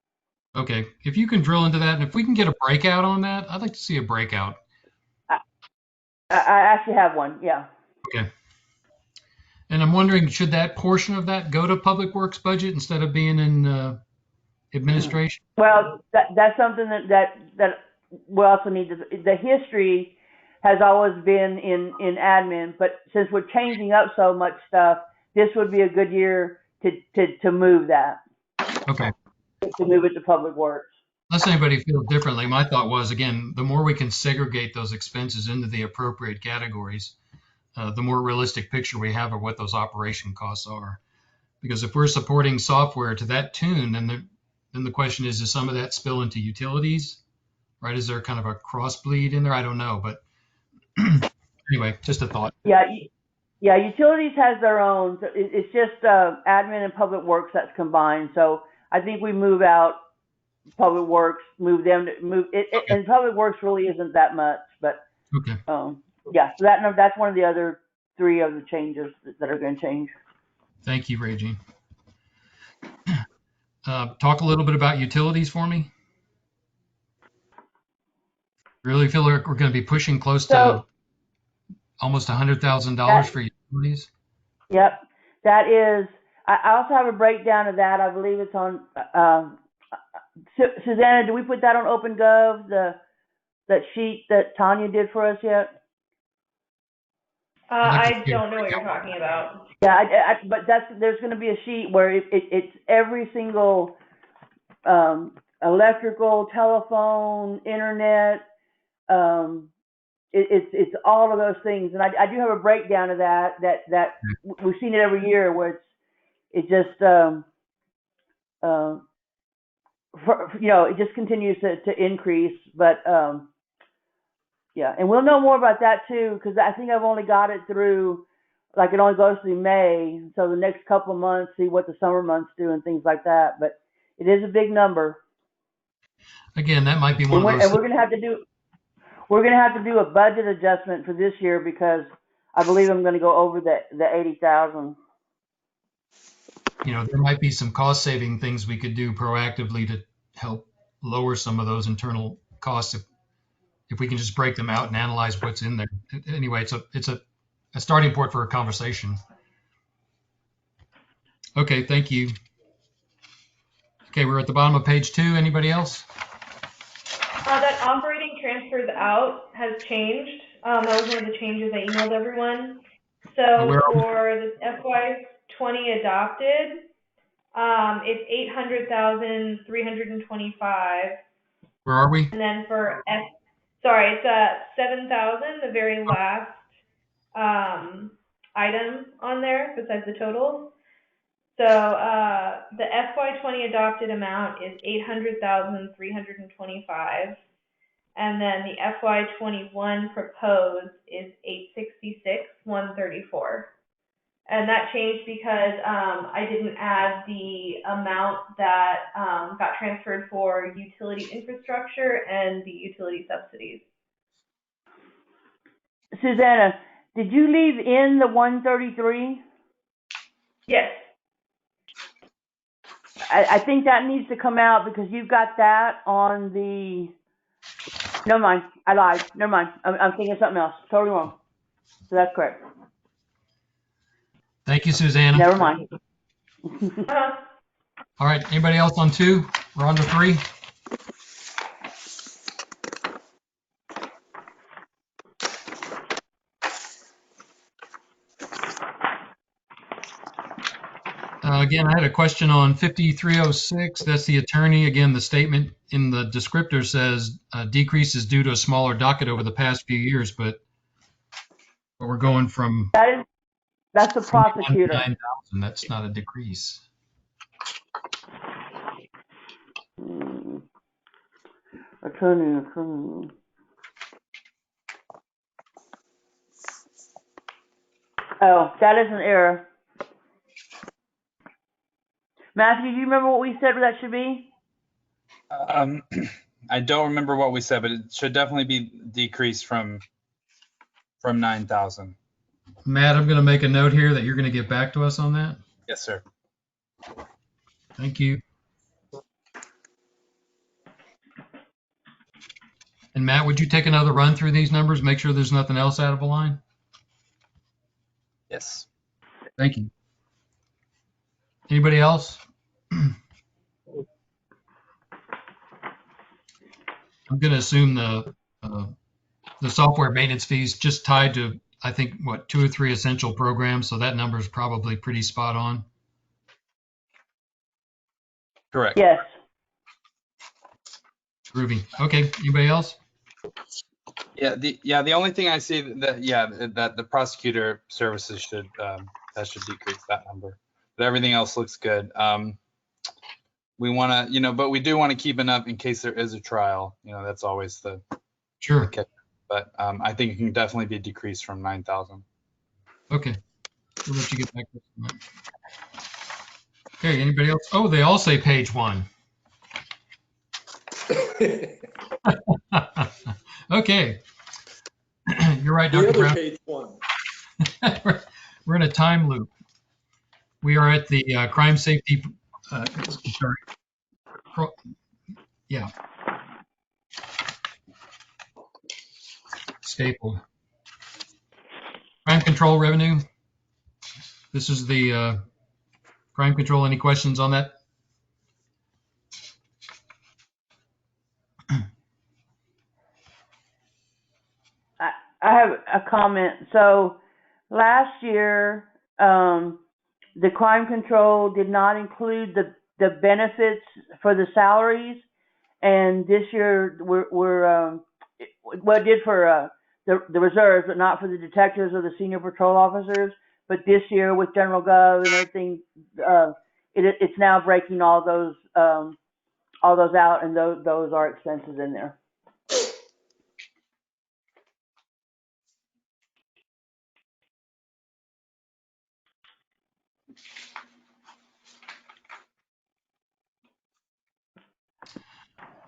[SPEAKER 2] Okay, if you can drill into that, and if we can get a breakout on that, I'd like to see a breakout.
[SPEAKER 6] I actually have one, yeah.
[SPEAKER 2] Okay. And I'm wondering, should that portion of that go to Public Works budget instead of being in administration?
[SPEAKER 6] Well, that's something that we also need to. The history has always been in admin, but since we're changing up so much stuff, this would be a good year to move that.
[SPEAKER 2] Okay.
[SPEAKER 6] To move it to Public Works.
[SPEAKER 2] Unless anybody feels differently, my thought was, again, the more we can segregate those expenses into the appropriate categories, the more realistic picture we have of what those operation costs are. Because if we're supporting software to that tune, then the question is, does some of that spill into utilities? Right? Is there kind of a cross bleed in there? I don't know, but anyway, just a thought.
[SPEAKER 6] Yeah, Utilities has their own. It's just admin and Public Works that's combined. So I think we move out Public Works, move them to move it,
[SPEAKER 2] Okay.
[SPEAKER 6] and Public Works really isn't that much, but
[SPEAKER 2] Okay.
[SPEAKER 6] yeah. So that's one of the other 3 of the changes that are going to change.
[SPEAKER 2] Thank you, Regine. Talk a little bit about utilities for me. Really feel like we're going to be pushing close to almost $100,000 for utilities.
[SPEAKER 6] Yep, that is. I also have a breakdown of that. I believe it's on. Susannah, do we put that on OpenGov? That sheet that Tanya did for us yet?
[SPEAKER 5] I don't know what you're talking about.
[SPEAKER 6] Yeah, but there's going to be a sheet where it's every single electrical, telephone, internet. It's all of those things, and I do have a breakdown of that we've seen it every year where it just it just continues to increase, but yeah, and we'll know more about that too, because I think I've only got it through like it only goes through May, so the next couple of months, see what the summer months do and things like that. But it is a big number,
[SPEAKER 2] Again, that might be one
[SPEAKER 6] and
[SPEAKER 2] of those.
[SPEAKER 6] we're gonna have to do a budget adjustment for this year because I believe I'm gonna go over the 80,000.
[SPEAKER 2] There might be some cost saving things we could do proactively to help lower some of those internal costs if we can just break them out and analyze what's in there. Anyway, it's a starting point for a conversation. Okay, thank you. Okay, we're at the bottom of page 2. Anybody else?
[SPEAKER 5] That operating transfers out has changed. That was one of the changes I emailed everyone. So for the FY20 adopted, it's 800,325.
[SPEAKER 2] Where are we?
[SPEAKER 5] And then for it's 7,000, the very last item on there besides the totals. So the FY20 adopted amount is 800,325, and then the FY21 proposed is 866,134. And that changed because I didn't add the amount that got transferred for utility infrastructure and the utility subsidies.
[SPEAKER 6] Susannah, did you leave in the 133?
[SPEAKER 5] Yes.
[SPEAKER 6] I think that needs to come out because you've got that on the. Never mind. I lied. Never mind. I'm thinking of something else. Totally wrong. So that's correct.
[SPEAKER 2] Thank you, Susannah.
[SPEAKER 6] Never mind.
[SPEAKER 2] All right. Anybody else on 2? We're on to 3. Again, I had a question on 5306. That's the attorney. Again, the statement in the descriptor says decrease is due to a smaller docket over the past few years, but we're going from
[SPEAKER 6] that's the prosecutor.
[SPEAKER 2] 9,000. That's not a decrease.
[SPEAKER 6] Attorney. Oh, that is an error. Matthew, do you remember what we said that should be?
[SPEAKER 12] I don't remember what we said, but it should definitely be decreased from 9,000.
[SPEAKER 2] Matt, I'm going to make a note here that you're going to get back to us on that.
[SPEAKER 12] Yes, sir.
[SPEAKER 2] Thank you. And Matt, would you take another run through these numbers? Make sure there's nothing else out of line?
[SPEAKER 12] Yes.
[SPEAKER 2] Thank you. Anybody else? I'm going to assume the software maintenance fees just tied to, I think, 2 or 3 essential programs. So that number is probably pretty spot on.
[SPEAKER 12] Correct.
[SPEAKER 6] Yes.
[SPEAKER 2] Groovy. Okay. Anybody else?
[SPEAKER 12] The only thing I see that the prosecutor services should decrease that number, but everything else looks good. We want to, but we do want to keep enough in case there is a trial. That's always the catch. But I think it can definitely be decreased from 9,000.
[SPEAKER 2] Okay. We'll let you get back to that. Okay. Anybody else? Oh, they all say page 1. Okay. You're right, Dr. Brown.
[SPEAKER 10] Page 1.
[SPEAKER 2] We're in a time loop. We are at the crime safety. Stapled. Crime control revenue. This is the crime control. Any questions on that?
[SPEAKER 6] I have a comment. So last year, the crime control did not include the benefits for the salaries, and this year it did for the reserves, but not for the detectives or the senior patrol officers. But this year with General Gov and everything, it's now breaking all those out, and those are expenses in there.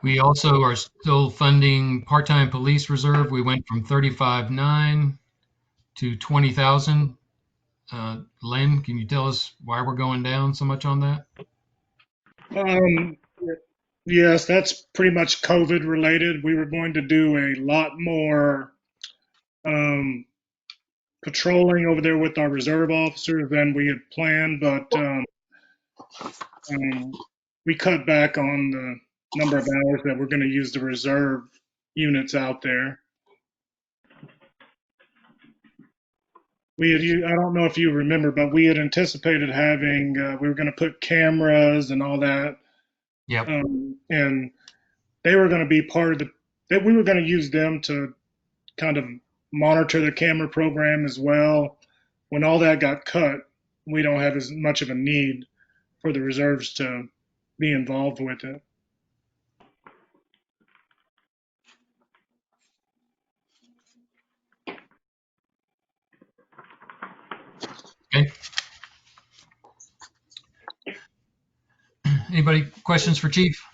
[SPEAKER 2] We also are still funding part-time police reserve. We went from 35.9 to 20,000. Len, can you tell us why we're going down so much on that?
[SPEAKER 14] Um, yes, that's pretty much COVID related. We were going to do a lot more um, patrolling over there with our reserve officers than we had planned, but we cut back on the number of hours that we're going to use the reserve units out there. I don't know if you remember, but we had anticipated having, we were going to put cameras and all that.
[SPEAKER 2] Yep.
[SPEAKER 14] And they were going to be part of that we were going to use them to kind of monitor the camera program as well. When all that got cut, we don't have as much of a need for the reserves to be involved with it.
[SPEAKER 2] Okay. Anybody questions for Chief?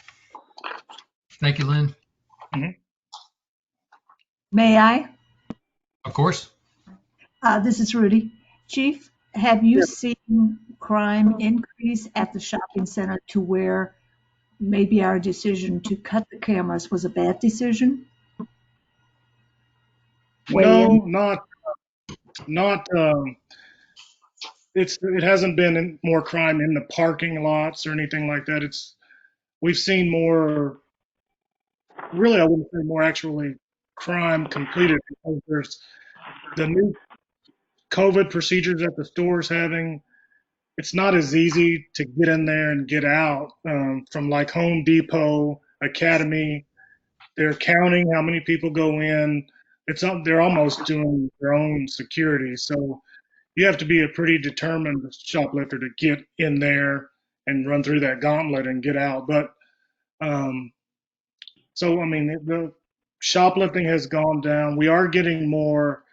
[SPEAKER 2] Thank you, Lynn.
[SPEAKER 14] Mm-hmm.
[SPEAKER 13] May I?
[SPEAKER 2] Of course.
[SPEAKER 13] This is Rudy. Chief, have you
[SPEAKER 14] Yeah.
[SPEAKER 13] seen crime increase at the shopping center to where maybe our decision to cut the cameras was a bad decision?
[SPEAKER 14] No, not. It hasn't been more crime in the parking lots or anything like that. We've seen more. Really, I wouldn't say more actually crime completed because there's the new COVID procedures that the store's having. It's not as easy to get in there and get out from like Home Depot, Academy. They're counting how many people go in. They're almost doing their own security. So you have to be a pretty determined shoplifter to get in there and run through that gauntlet and get out. But so I mean, the shoplifting has gone down. We are getting more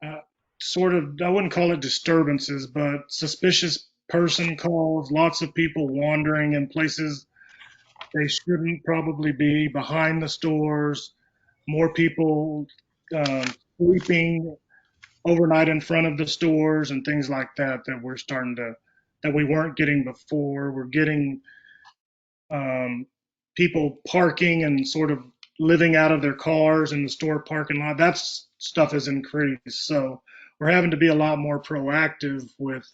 [SPEAKER 14] uh, sort of, I wouldn't call it disturbances, but suspicious person calls. Lots of people wandering in places they shouldn't probably be, behind the stores. More people sleeping overnight in front of the stores and things like that that we weren't getting before. We're getting people parking and sort of living out of their cars in the store parking lot. That stuff has increased. So we're having to be a lot more proactive with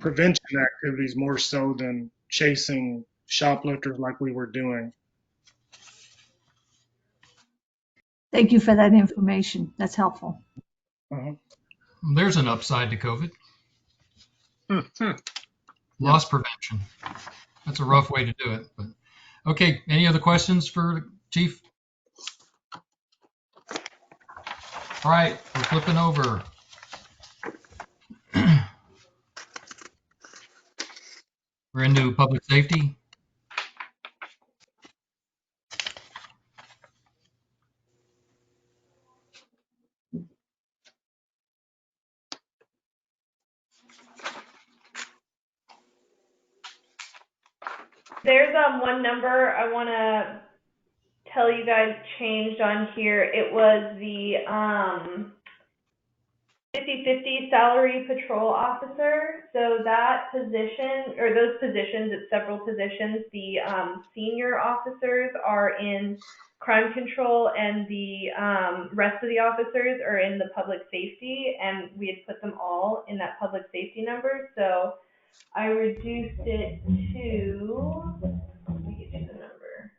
[SPEAKER 14] prevention activities more so than chasing shoplifters like we were doing.
[SPEAKER 13] Thank you for that information. That's helpful.
[SPEAKER 14] Uh-huh.
[SPEAKER 2] There's an upside to COVID. Loss prevention. That's a rough way to do it. But okay, any other questions for Chief? All right, we're flipping over. We're into public safety.
[SPEAKER 5] There's one number I want to tell you guys changed on here. It was the 50/50 salary patrol officer. So that position, or those positions, it's several positions. The senior officers are in crime control, and the rest of the officers are in the public safety, and we had put them all in that public safety number. So I reduced it to, let me get you the number.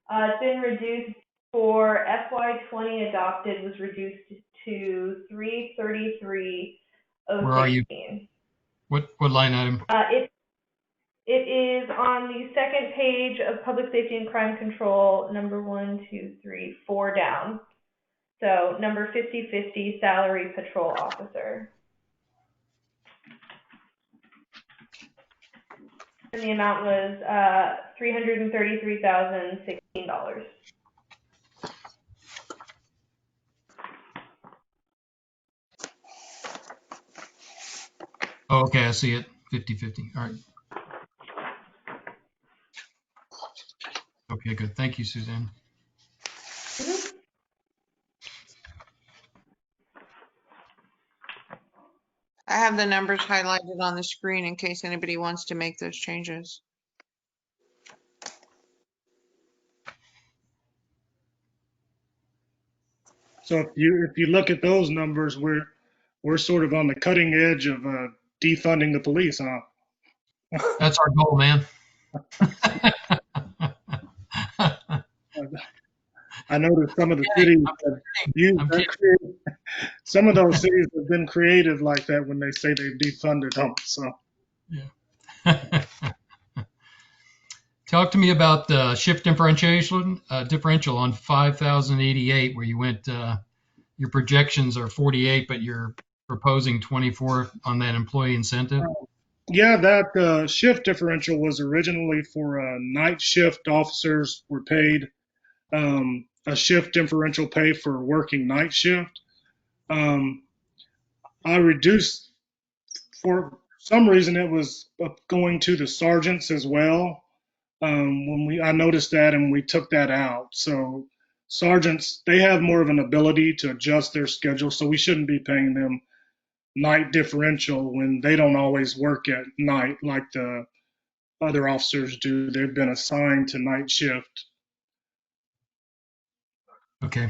[SPEAKER 5] It's been reduced for FY20 adopted, was reduced to 333.
[SPEAKER 2] Where are you? What line item?
[SPEAKER 5] It is on the second page of Public Safety and Crime Control, number 1, 2, 3, 4 down. So number 50/50 salary patrol officer. And the amount was $333,016.
[SPEAKER 2] Oh, okay, I see it. 50/50. All right. Okay, good. Thank you, Suzanne.
[SPEAKER 3] I have the numbers highlighted on the screen in case anybody wants to make those changes.
[SPEAKER 14] So if you look at those numbers, we're sort of on the cutting edge of defunding the police, huh?
[SPEAKER 2] That's our goal, man.
[SPEAKER 14] I noticed some of the cities have used
[SPEAKER 2] I'm
[SPEAKER 14] that.
[SPEAKER 2] kidding.
[SPEAKER 14] Some of those cities have been creative like that when they say they've defunded them. So
[SPEAKER 2] Yeah. Talk to me about the shift differential on 5,088, where you went. Your projections are 48, but you're proposing 24 on that employee incentive.
[SPEAKER 14] yeah, that shift differential was originally for night shift officers were paid a shift differential pay for working night shift. I reduced for some reason it was going to the sergeants as well. I noticed that and we took that out. So sergeants, they have more of an ability to adjust their schedule, so we shouldn't be paying them night differential when they don't always work at night like the other officers do. They've been assigned to night shift.
[SPEAKER 2] Okay.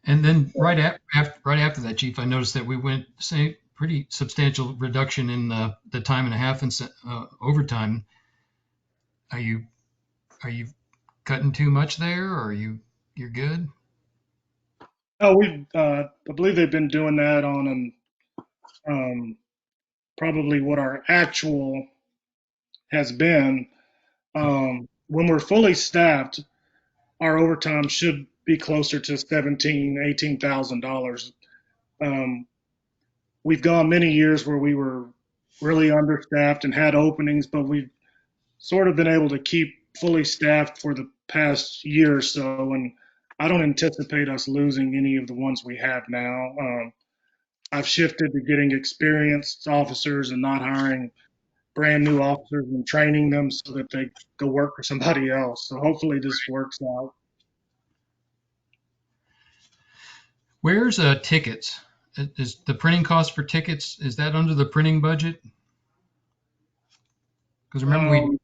[SPEAKER 2] And then right after that, Chief, I noticed that we went pretty substantial reduction in the time and a half and overtime. Are you cutting too much there, or you're good?
[SPEAKER 14] Oh, I believe they've been doing that on probably what our actual has been. When we're fully staffed, our overtime should be closer to $18,000. We've gone many years where we were really understaffed and had openings, but we've sort of been able to keep fully staffed for the past year or so, and I don't anticipate us losing any of the ones we have now. I've shifted to getting experienced officers and not hiring brand new officers and training them so that they go work for somebody else. So hopefully this works out.
[SPEAKER 2] Where's tickets? Is the printing cost for tickets, is that under the printing budget? Because remember we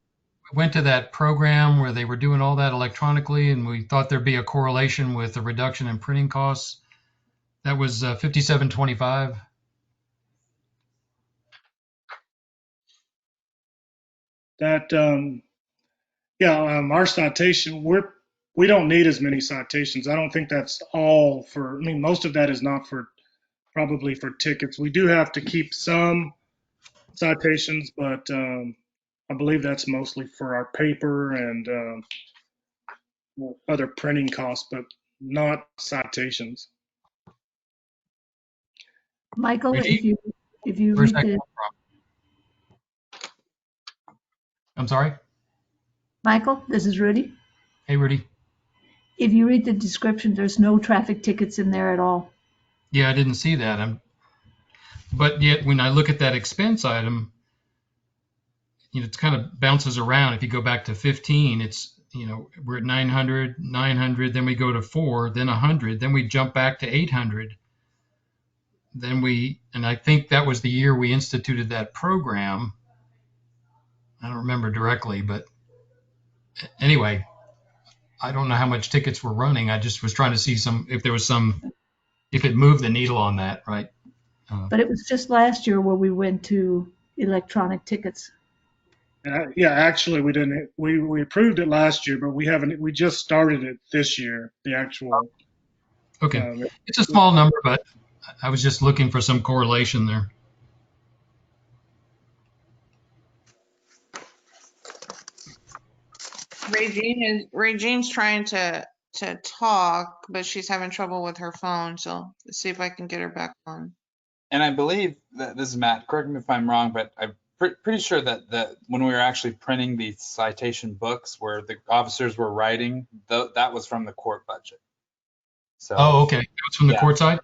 [SPEAKER 2] went to that program where they were doing all that electronically, and we thought there'd be a correlation with a reduction in printing costs. That was 5725.
[SPEAKER 14] That our citation we don't need as many citations. I don't think that's all for. I mean, most of that is not for probably for tickets. We do have to keep some citations, but I believe that's mostly for our paper and other printing costs, but not citations.
[SPEAKER 13] Michael,
[SPEAKER 2] Reggie?
[SPEAKER 13] if you
[SPEAKER 2] Where's
[SPEAKER 13] read
[SPEAKER 2] that
[SPEAKER 13] the
[SPEAKER 2] come from? I'm sorry?
[SPEAKER 13] Michael, this is Rudy.
[SPEAKER 2] Hey, Rudy.
[SPEAKER 13] If you read the description, there's no traffic tickets in there at all.
[SPEAKER 2] Yeah, I didn't see that. But yet when I look at that expense item, it kind of bounces around. If you go back to 15, it's, we're at 900, then we go to 4, then 100, then we jump back to 800. And I think that was the year we instituted that program. I don't remember directly, but anyway, I don't know how much tickets were running. I just was trying to see if it moved the needle on that, right?
[SPEAKER 13] But it was just last year where we went to electronic tickets.
[SPEAKER 14] Yeah, actually, we didn't. We approved it last year, but we haven't. We just started it this year. The actual.
[SPEAKER 2] Okay, it's a small number, but I was just looking for some correlation there.
[SPEAKER 3] Regine's trying to talk, but she's having trouble with her phone. So let's see if I can get her back on.
[SPEAKER 12] And I believe that this is Matt. Correct me if I'm wrong, but I'm pretty sure that when we were actually printing the citation books where the officers were writing, that was from the court budget. So.
[SPEAKER 2] Oh, okay. That's from the court side?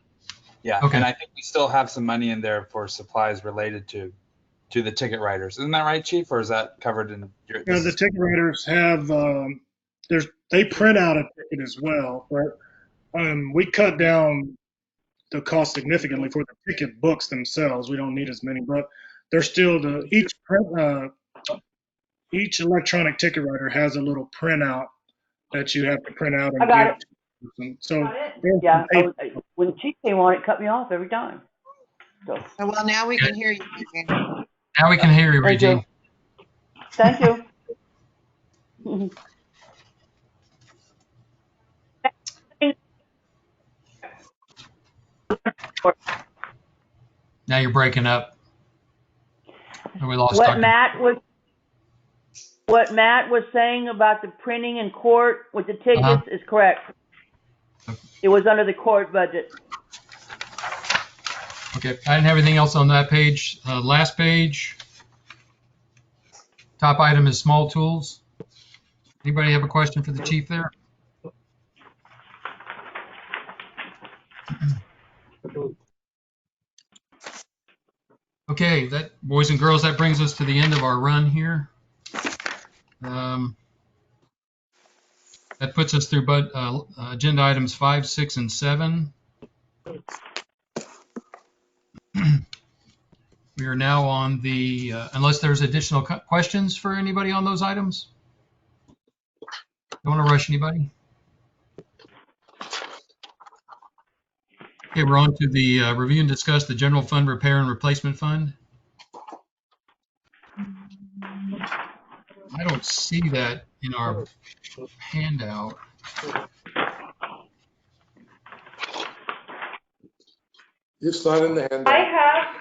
[SPEAKER 12] Yeah.
[SPEAKER 2] Okay.
[SPEAKER 12] And I think we still have some money in there for supplies related to to the ticket writers. Isn't that right, Chief? Or is that covered in your?
[SPEAKER 14] You know, the ticket writers have they print out a ticket as well, but we cut down the cost significantly for the ticket books themselves. We don't need as many, but there's still each electronic ticket writer has a little printout that you have to print out
[SPEAKER 6] I
[SPEAKER 14] and
[SPEAKER 6] got
[SPEAKER 14] give
[SPEAKER 6] it.
[SPEAKER 14] to the person. So
[SPEAKER 6] Got it.
[SPEAKER 14] there's
[SPEAKER 6] Yeah.
[SPEAKER 14] some paper.
[SPEAKER 6] When the chief came on, it cut me off every time. So
[SPEAKER 3] Well, now we
[SPEAKER 2] Okay.
[SPEAKER 3] can hear you, Eugene.
[SPEAKER 2] Now we can hear you,
[SPEAKER 6] thank you.
[SPEAKER 2] Regine.
[SPEAKER 6] Thank you.
[SPEAKER 2] Now you're breaking up. And we lost
[SPEAKER 6] What
[SPEAKER 2] Dr.
[SPEAKER 6] Matt was saying about the printing in court with the tickets
[SPEAKER 2] Uh-huh.
[SPEAKER 6] is correct. It was under the court budget.
[SPEAKER 2] Okay, I didn't have anything else on that page. Last page. Top item is small tools. Anybody have a question for the chief there? Okay, that boys and girls, that brings us to the end of our run here. That puts us through agenda items 5, 6, and 7. We are now on the, unless there's additional questions for anybody on those items? Don't want to rush anybody. Okay, we're on to the review and discuss the general fund repair and replacement fund. I don't see that in our handout.
[SPEAKER 10] It's not in the handout.
[SPEAKER 5] I have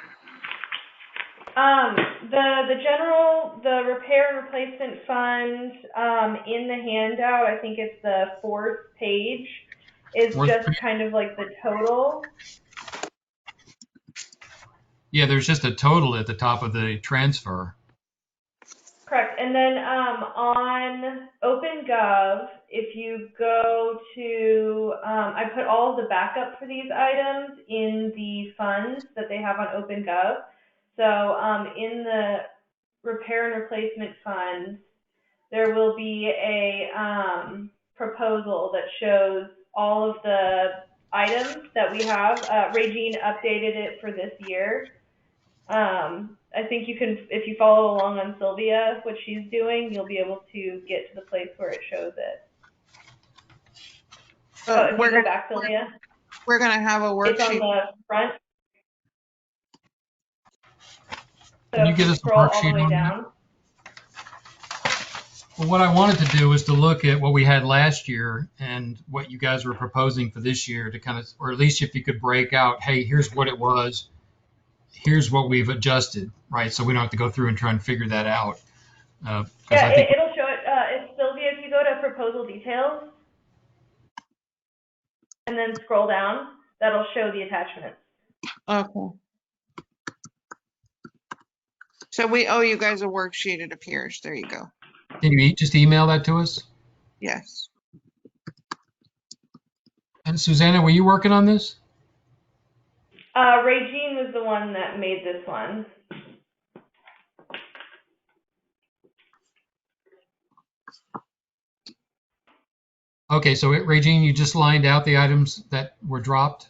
[SPEAKER 5] the repair and replacement fund in the handout. I think it's the 4th page. Is just kind of like the total.
[SPEAKER 2] Yeah, there's just a total at the top of the transfer.
[SPEAKER 5] Correct. And then on OpenGov, if you go to, I put all of the backup for these items in the funds that they have on OpenGov. So in the repair and replacement funds, there will be a proposal that shows all of the items that we have. Regine updated it for this year. I think you can, if you follow along on Sylvia, what she's doing, you'll be able to get to the place where it shows it. If you go back, Sylvia.
[SPEAKER 3] We're going to have a worksheet.
[SPEAKER 5] It's on the front. So
[SPEAKER 2] Can you give us a
[SPEAKER 5] scroll all the
[SPEAKER 2] worksheet
[SPEAKER 5] way
[SPEAKER 2] on
[SPEAKER 5] down.
[SPEAKER 2] that? Well, what I wanted to do was to look at what we had last year and what you guys were proposing for this year to kind of, or at least if you could break out, hey, here's what it was, here's what we've adjusted, right? So we don't have to go through and try and figure that out.
[SPEAKER 5] Yeah, it'll show it. It's Sylvia, if you go to proposal details and then scroll down, that'll show the attachments.
[SPEAKER 3] Okay. So we owe you guys a worksheet, it appears. There you go.
[SPEAKER 2] Can you just email that to us?
[SPEAKER 3] Yes.
[SPEAKER 2] And Susannah, were you working on this?
[SPEAKER 5] Regine was the one that made this one.
[SPEAKER 2] Okay, so Regine, you just lined out the items that were dropped?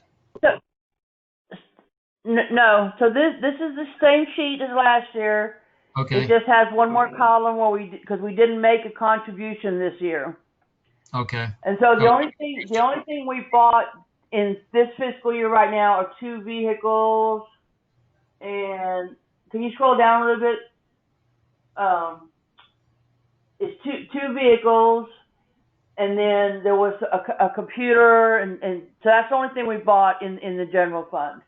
[SPEAKER 6] No, so this is the same sheet as last year.
[SPEAKER 2] Okay.
[SPEAKER 6] It just has one more column where because we didn't make a contribution this year.
[SPEAKER 2] Okay.
[SPEAKER 6] And so the only thing we bought in this fiscal year right now are 2 vehicles. And can you scroll down a little bit? It's two vehicles, and then there was a computer, and so that's the only thing we bought in the general fund.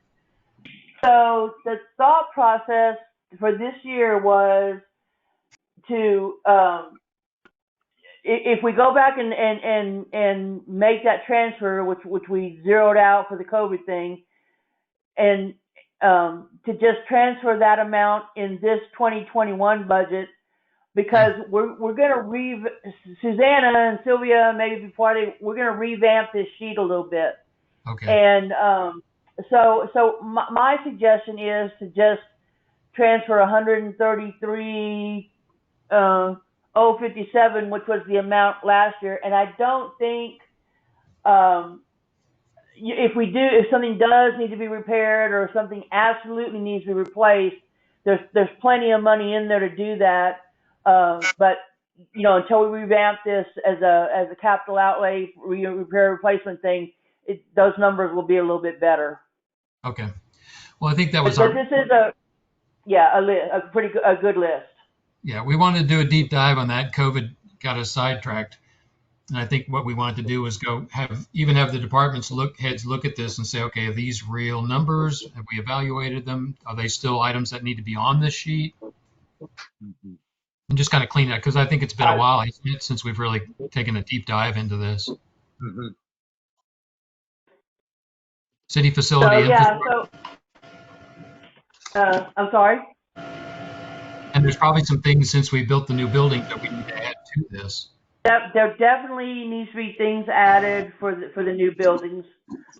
[SPEAKER 6] So the thought process for this year was to, if we go back and make that transfer, which we zeroed out for the COVID thing, and to just transfer that amount in this 2021 budget, because we're going to Susannah and Sylvia, maybe before we're going to revamp this sheet a little bit.
[SPEAKER 2] Okay.
[SPEAKER 6] And so my suggestion is to just transfer 133,057, which was the amount last year. And I don't think if something does need to be repaired or something absolutely needs to be replaced, there's plenty of money in there to do that. But until we revamp this as a capital outlay, repair replacement thing, those numbers will be a little bit better.
[SPEAKER 2] Okay. Well, I think that was
[SPEAKER 6] But this is a good list.
[SPEAKER 2] Yeah, we wanted to do a deep dive on that. COVID got us sidetracked. And I think what we wanted to do was have the departments heads look at this and say, okay, are these real numbers? Have we evaluated them? Are they still items that need to be on this sheet?
[SPEAKER 11] Mhm.
[SPEAKER 2] And just kind of clean that, because I think it's been a while since we've really taken a deep dive into this.
[SPEAKER 8] Mhm.
[SPEAKER 2] City facility infrastructure.
[SPEAKER 6] I'm sorry?
[SPEAKER 2] And there's probably some things since we built the new building that we need to add to this.
[SPEAKER 6] There definitely needs to be things added for the new buildings.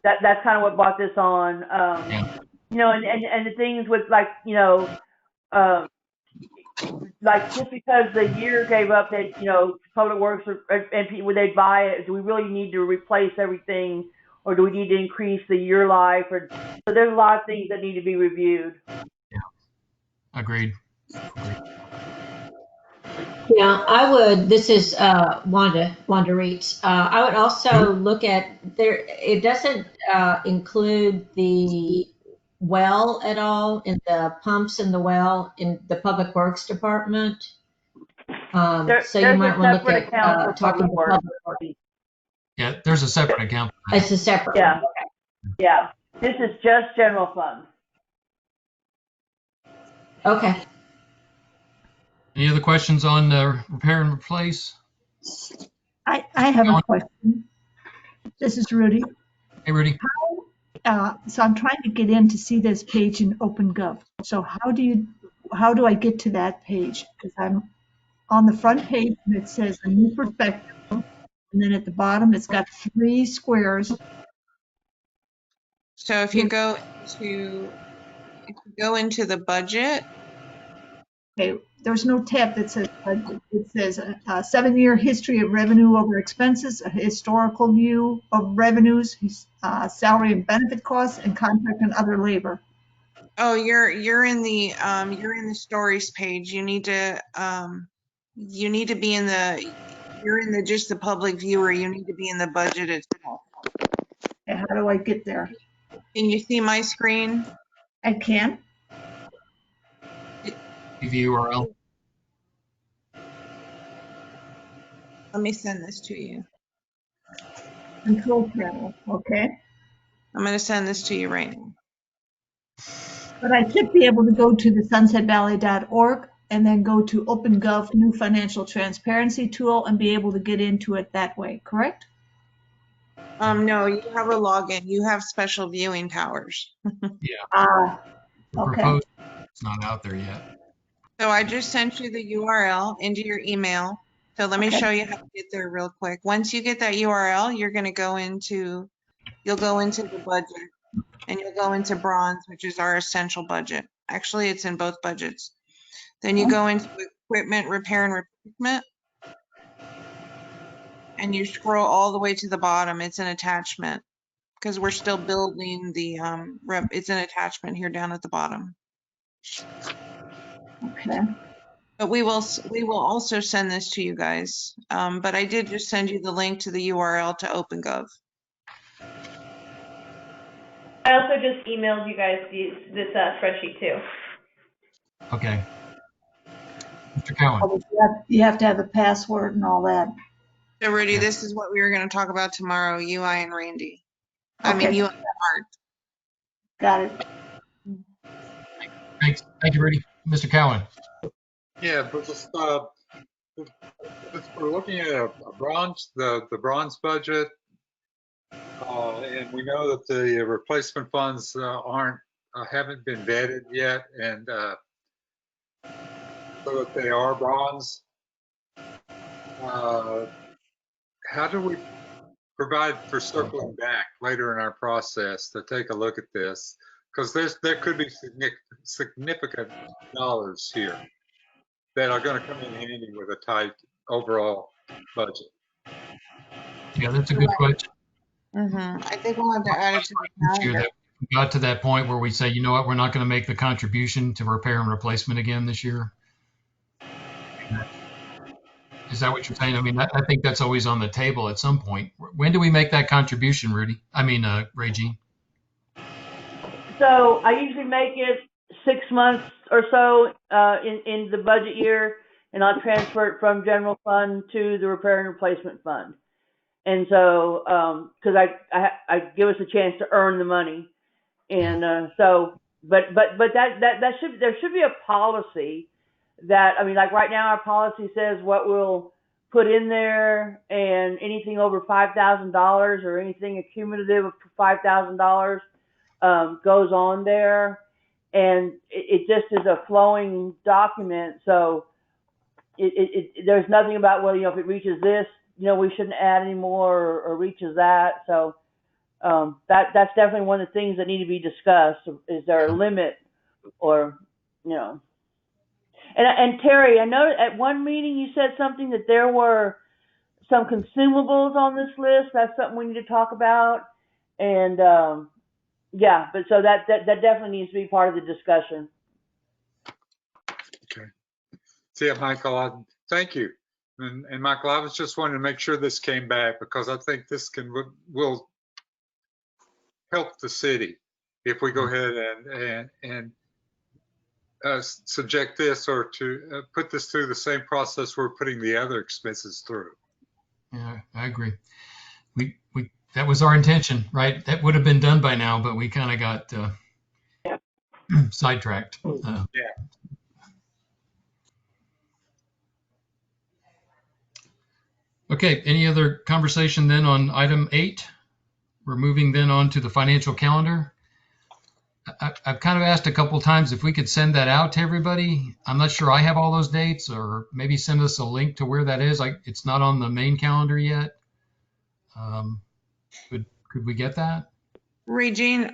[SPEAKER 6] That's kind of what brought this on.
[SPEAKER 2] Yeah.
[SPEAKER 6] And the things with like just because the year gave up that Public Works and people they buy it, do we really need to replace everything, or do we need to increase the year life? So there's a lot of things that need to be reviewed.
[SPEAKER 2] Yeah. Agreed.
[SPEAKER 4] Yeah, I would. This is Wanda Reitz. I would also look at there. It doesn't include the well at all in the pumps in the well in the Public Works Department. So you might want to look at talking to Public Works.
[SPEAKER 2] Yeah, there's a separate account.
[SPEAKER 4] It's a separate.
[SPEAKER 6] Yeah. Yeah. This is just general fund.
[SPEAKER 4] Okay.
[SPEAKER 2] Any other questions on repair and replace?
[SPEAKER 13] I have a question. This is Rudy.
[SPEAKER 2] Hey, Rudy.
[SPEAKER 13] So I'm trying to get in to see this page in OpenGov. So how do I get to that page? Because I'm on the front page and it says a new perspective, and then at the bottom it's got 3 squares.
[SPEAKER 3] So if you go into the budget.
[SPEAKER 13] Okay, there's no tab that says budget. It says a 7-year history of revenue over expenses, a historical view of revenues, salary and benefit costs, and contract and other labor.
[SPEAKER 3] Oh, you're in the stories page. You need to be in just the public viewer. You need to be in the budget itself.
[SPEAKER 13] And how do I get there?
[SPEAKER 3] Can you see my screen?
[SPEAKER 13] I can.
[SPEAKER 2] The URL.
[SPEAKER 3] Let me send this to you.
[SPEAKER 13] Control panel. Okay.
[SPEAKER 3] I'm going to send this to you right now.
[SPEAKER 13] But I should be able to go to the sunsetvalley.org and then go to OpenGov New Financial Transparency Tool and be able to get into it that way, correct?
[SPEAKER 3] No, you have a login. You have special viewing powers.
[SPEAKER 2] Yeah.
[SPEAKER 13] Okay.
[SPEAKER 2] It's not out there yet.
[SPEAKER 3] So I just sent you the URL into your email. So let me show you how to get there real quick. Once you get that URL, you'll go into the budget, and you'll go into bronze, which is our essential budget. Actually, it's in both budgets. Then you go into equipment repair and replacement, and you scroll all the way to the bottom. It's an attachment because we're still building the it's an attachment here down at the bottom.
[SPEAKER 13] Okay.
[SPEAKER 3] But we will also send this to you guys. But I did just send you the link to the URL to OpenGov.
[SPEAKER 5] I also just emailed you guys this spreadsheet too.
[SPEAKER 2] Okay. Mr. Cowan.
[SPEAKER 13] You have to have a password and all that.
[SPEAKER 3] So Rudy, this is what we were going to talk about tomorrow, you, I, and Randy.
[SPEAKER 13] Okay.
[SPEAKER 3] I mean, you and Art.
[SPEAKER 13] Got it.
[SPEAKER 2] Thanks. Thank you, Rudy. Mr. Cowan.
[SPEAKER 8] Yeah, but just we're looking at a bronze, the bronze budget, and we know that the replacement funds haven't been vetted yet, and so that they are bronze. How do we provide for circling back later in our process to take a look at this? because there could be significant dollars here that are going to come in handy with a tight overall budget.
[SPEAKER 2] Yeah, that's a good question.
[SPEAKER 3] I think we'll have to add it to the
[SPEAKER 2] This year
[SPEAKER 3] calendar.
[SPEAKER 2] that we got to that point where we say, you know what, we're not going to make the contribution to repair and replacement again this year. Is that what you're saying? I mean, I think that's always on the table at some point. When do we make that contribution, Rudy? I mean, Regine.
[SPEAKER 6] So I usually make it 6 months or so in the budget year, and I'll transfer it from general fund to the repair and replacement fund. And so, because I give us a chance to earn the money, and so, but that should, there should be a policy that, I mean, like right now our policy says what we'll put in there, and anything over $5,000 or anything accumulative of $5,000 goes on there, and it just is a flowing document. So there's nothing about, well, you know, if it reaches this, you know, we shouldn't add any more, or reaches that. So that's definitely one of the things that need to be discussed. Is there a limit, or, you know? And Terry, I know at one meeting you said something that there were some consumables on this list. That's something we need to talk about. And yeah, but so that definitely needs to be part of the discussion.
[SPEAKER 8] Okay. See ya, Michael. Thank you. And Michael, I was just wanting to make sure this came back, because I think this will help the city if we go ahead and subject this, or to put this through the same process we're putting the other expenses through.
[SPEAKER 2] Yeah, I agree. We that was our intention, right? That would have been done by now, but we kind of got sidetracked.
[SPEAKER 8] Yeah.
[SPEAKER 2] Okay, any other conversation then on item 8? We're moving then on to the financial calendar. I've kind of asked a couple times if we could send that out to everybody. I'm not sure I have all those dates, or maybe send us a link to where that is. It's not on the main calendar yet. Could we get that?
[SPEAKER 3] Regine,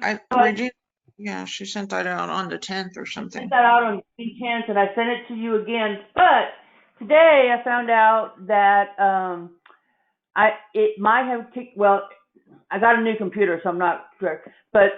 [SPEAKER 3] yeah, she sent that out on the 10th or something.
[SPEAKER 6] Sent that out on the 10th, and I sent it to you again. But today I found out that it might have kicked. Well, I got a new computer, so I'm not sure. But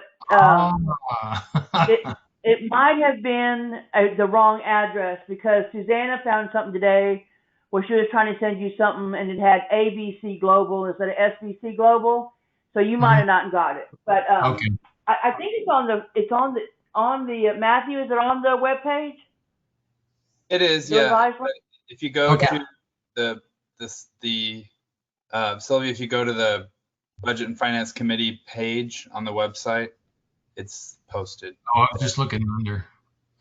[SPEAKER 6] it might have been the wrong address, because Susannah found something today where she was trying to send you something, and it had ABC Global instead of SBC Global. So you might have not got it. But
[SPEAKER 2] okay.
[SPEAKER 6] I think it's on the Matthew. Is it on the webpage?
[SPEAKER 12] It is, yeah. If you go to Sylvia, if you go to the Budget and Finance Committee page on the website, it's posted.
[SPEAKER 2] Oh, I was just looking under.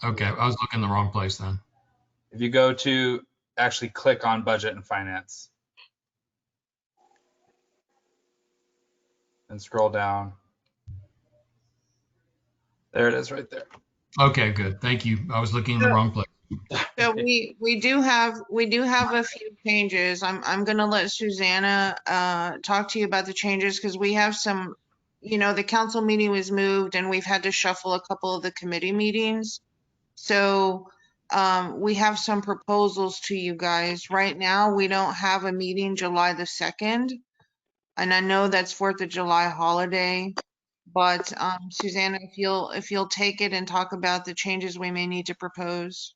[SPEAKER 2] Okay, I was looking in the wrong place then.
[SPEAKER 12] If you go to actually click on Budget and Finance and scroll down, there it is right there.
[SPEAKER 2] Okay, good. Thank you. I was looking in the wrong place.
[SPEAKER 3] So we do have a few changes. I'm gonna let Susannah talk to you about the changes, because we have some, you know, the council meeting was moved and we've had to shuffle a couple of the committee meetings. So we have some proposals to you guys. Right now, we don't have a meeting July the 2nd. And I know that's 4th of July holiday, but Susannah, if you'll take it and talk about the changes we may need to propose.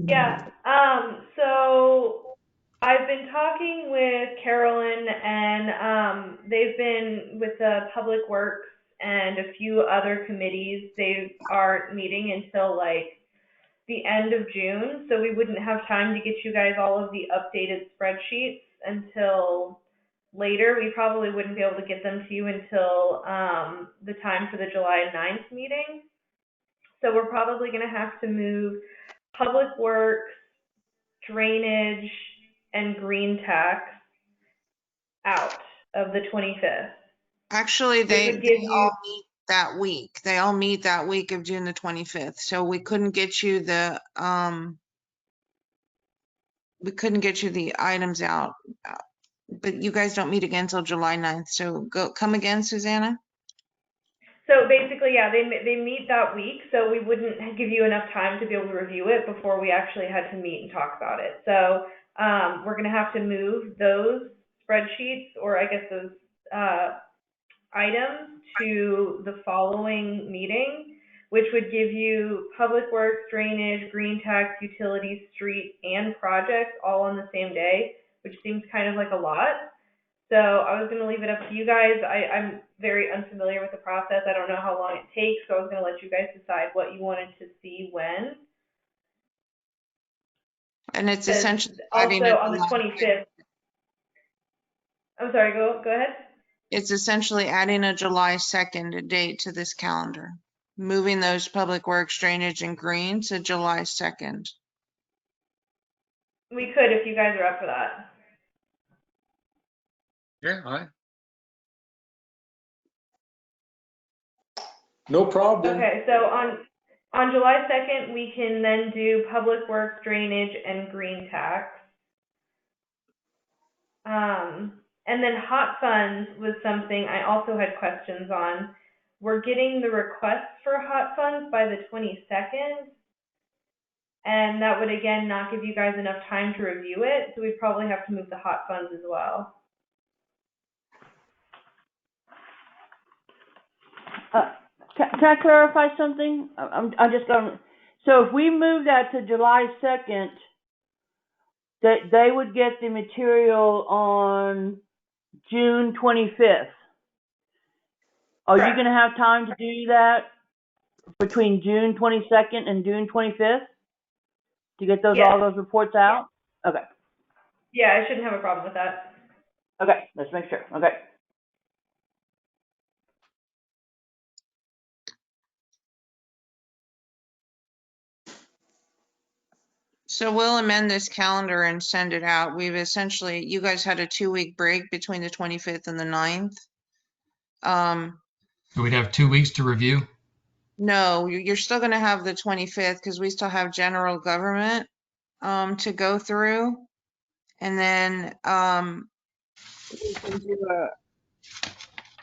[SPEAKER 5] Yeah. So I've been talking with Carolyn, and they've been with the Public Works and a few other committees. They aren't meeting until like the end of June, so we wouldn't have time to get you guys all of the updated spreadsheets until later. We probably wouldn't be able to get them to you until the time for the July 9th meeting. So we're probably going to have to move Public Works, Drainage, and Green Tax out of the 25th.
[SPEAKER 3] Actually, they all meet that week. They all meet that week of June the 25th. So we couldn't get you the items out. But you guys don't meet again until July 9th. So come again, Susannah.
[SPEAKER 5] So basically, yeah, they meet that week, so we wouldn't give you enough time to be able to review it before we actually had to meet and talk about it. So we're going to have to move those spreadsheets, or I guess those items, to the following meeting, which would give you public works, drainage, green tax, utilities, street, and projects all on the same day, which seems kind of like a lot. So I was going to leave it up to you guys. I'm very unfamiliar with the process. I don't know how long it takes, so I was going to let you guys decide what you wanted to see when.
[SPEAKER 3] And it's
[SPEAKER 5] And
[SPEAKER 3] essentially
[SPEAKER 5] also on the 25th. I'm sorry, go ahead.
[SPEAKER 3] It's essentially adding a July 2nd date to this calendar, moving those public works, drainage, and green to July 2nd.
[SPEAKER 5] We could, if you guys are up for that.
[SPEAKER 8] Yeah,
[SPEAKER 10] No problem.
[SPEAKER 5] Okay, so on July 2nd, we can then do public works, drainage, and green tax. And then hot funds was something I also had questions on. We're getting the requests for hot funds by the 22nd. And that would, again, not give you guys enough time to review it. So we'd probably have to move the hot funds as well.
[SPEAKER 6] Can I clarify something? I'm just going. So if we move that to July 2nd, that they would get the material on June 25th. Are you going to have time to do that between June 22nd and June 25th to get those all those reports out? Okay.
[SPEAKER 5] Yeah, I shouldn't have a problem with that.
[SPEAKER 6] Okay, let's make sure. Okay.
[SPEAKER 3] So we'll amend this calendar and send it out. We've essentially, you guys had a 2-week break between the 25th and the 9th.
[SPEAKER 2] So we'd have 2 weeks to review?
[SPEAKER 3] No, you're still going to have the 25th because we still have general government to go through. And then we can do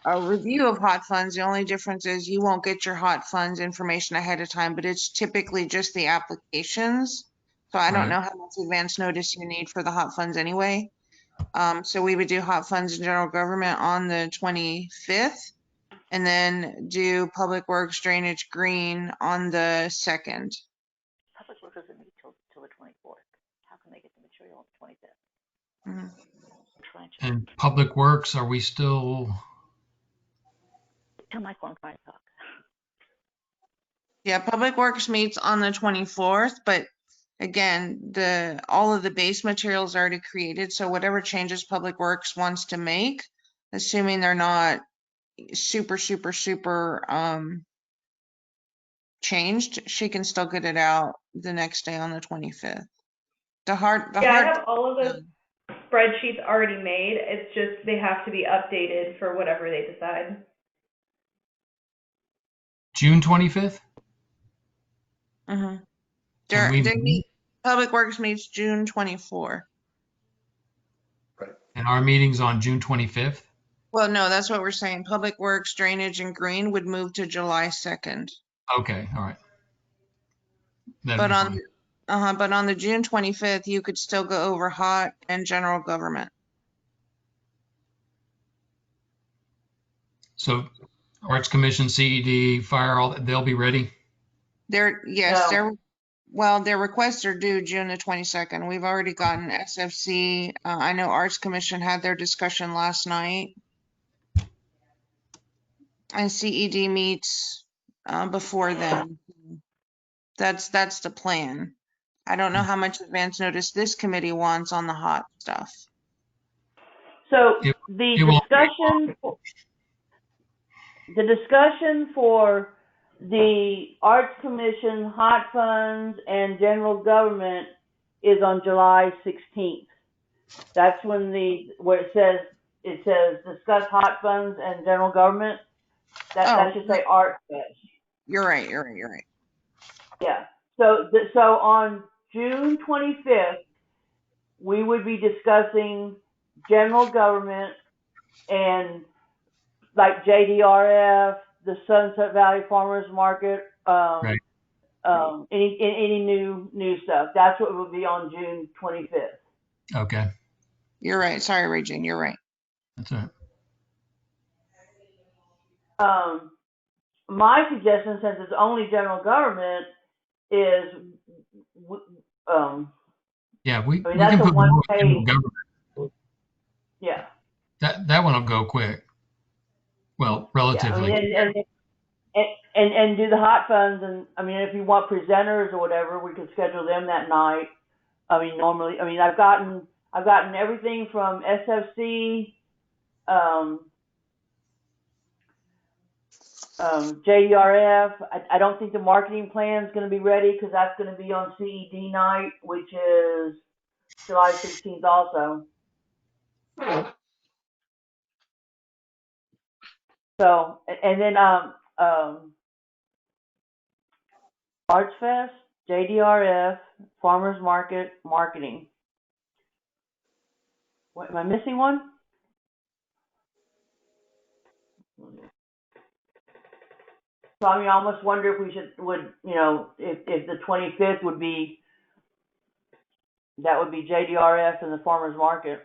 [SPEAKER 3] a review of hot funds. The only difference is you won't get your hot funds information ahead of time, but it's typically just the applications. So I don't know how much advance notice you need for the hot funds anyway. So we would do hot funds and general government on the 25th, and then do public works, drainage, green on the 2nd.
[SPEAKER 15] Public works doesn't meet till the 24th. How can they get the material on the 25th?
[SPEAKER 2] And public works, are we still?
[SPEAKER 15] Tell Michael I'm trying to talk.
[SPEAKER 3] Yeah, public works meets on the 24th, but again, all of the base materials are already created. So whatever changes public works wants to make, assuming they're not super changed, she can still get it out the next day on the 25th.
[SPEAKER 5] I have all of those spreadsheets already made. It's just they have to be updated for whatever they decide.
[SPEAKER 2] June 25th?
[SPEAKER 3] Mm-hmm. Public Works meets June 24.
[SPEAKER 2] And our meeting's on June 25th?
[SPEAKER 3] Well, no, that's what we're saying. Public Works, drainage, and green would move to July 2nd.
[SPEAKER 2] Okay, all right.
[SPEAKER 3] But on the June 25th, you could still go over hot and general government.
[SPEAKER 2] So Arts Commission, CED, fire, they'll be ready?
[SPEAKER 3] Their requests are due June the 22nd. We've already gotten SFC. I know Arts Commission had their discussion last night. And CED meets before then. That's the plan. I don't know how much advance notice this committee wants on the hot stuff.
[SPEAKER 6] So the discussion for the Arts Commission, hot funds, and general government is on July 16th. That's when where it says discuss hot funds and general government. That should say Arts Fest.
[SPEAKER 3] You're right.
[SPEAKER 6] Yeah. So on June 25th, we would be discussing general government and like JDRF, the Sunset Valley Farmers Market,
[SPEAKER 2] Right.
[SPEAKER 6] any new stuff. That's what will be on June 25th.
[SPEAKER 2] Okay.
[SPEAKER 3] You're right. Sorry, Regine, you're right.
[SPEAKER 2] That's it.
[SPEAKER 6] My suggestion, since it's only general government, is,
[SPEAKER 2] Yeah, we
[SPEAKER 6] I mean,
[SPEAKER 2] can
[SPEAKER 6] that's a
[SPEAKER 2] put more in
[SPEAKER 6] one-page,
[SPEAKER 2] government.
[SPEAKER 6] yeah.
[SPEAKER 2] That one will go quick. Well,
[SPEAKER 6] Yeah, I
[SPEAKER 2] relatively.
[SPEAKER 6] mean, and do the hot funds, and I mean, if you want presenters or whatever, we could schedule them that night. I mean, normally, I mean, I've gotten everything from SFC, JDRF. I don't think the marketing plan is going to be ready because that's going to be on CED night, which is July 16th also. So, and then Arts Fest, JDRF, Farmers Market, marketing. What, am I missing one? So I mean, I almost wonder if we would if the 25th would be, that would be JDRF and the Farmers Market.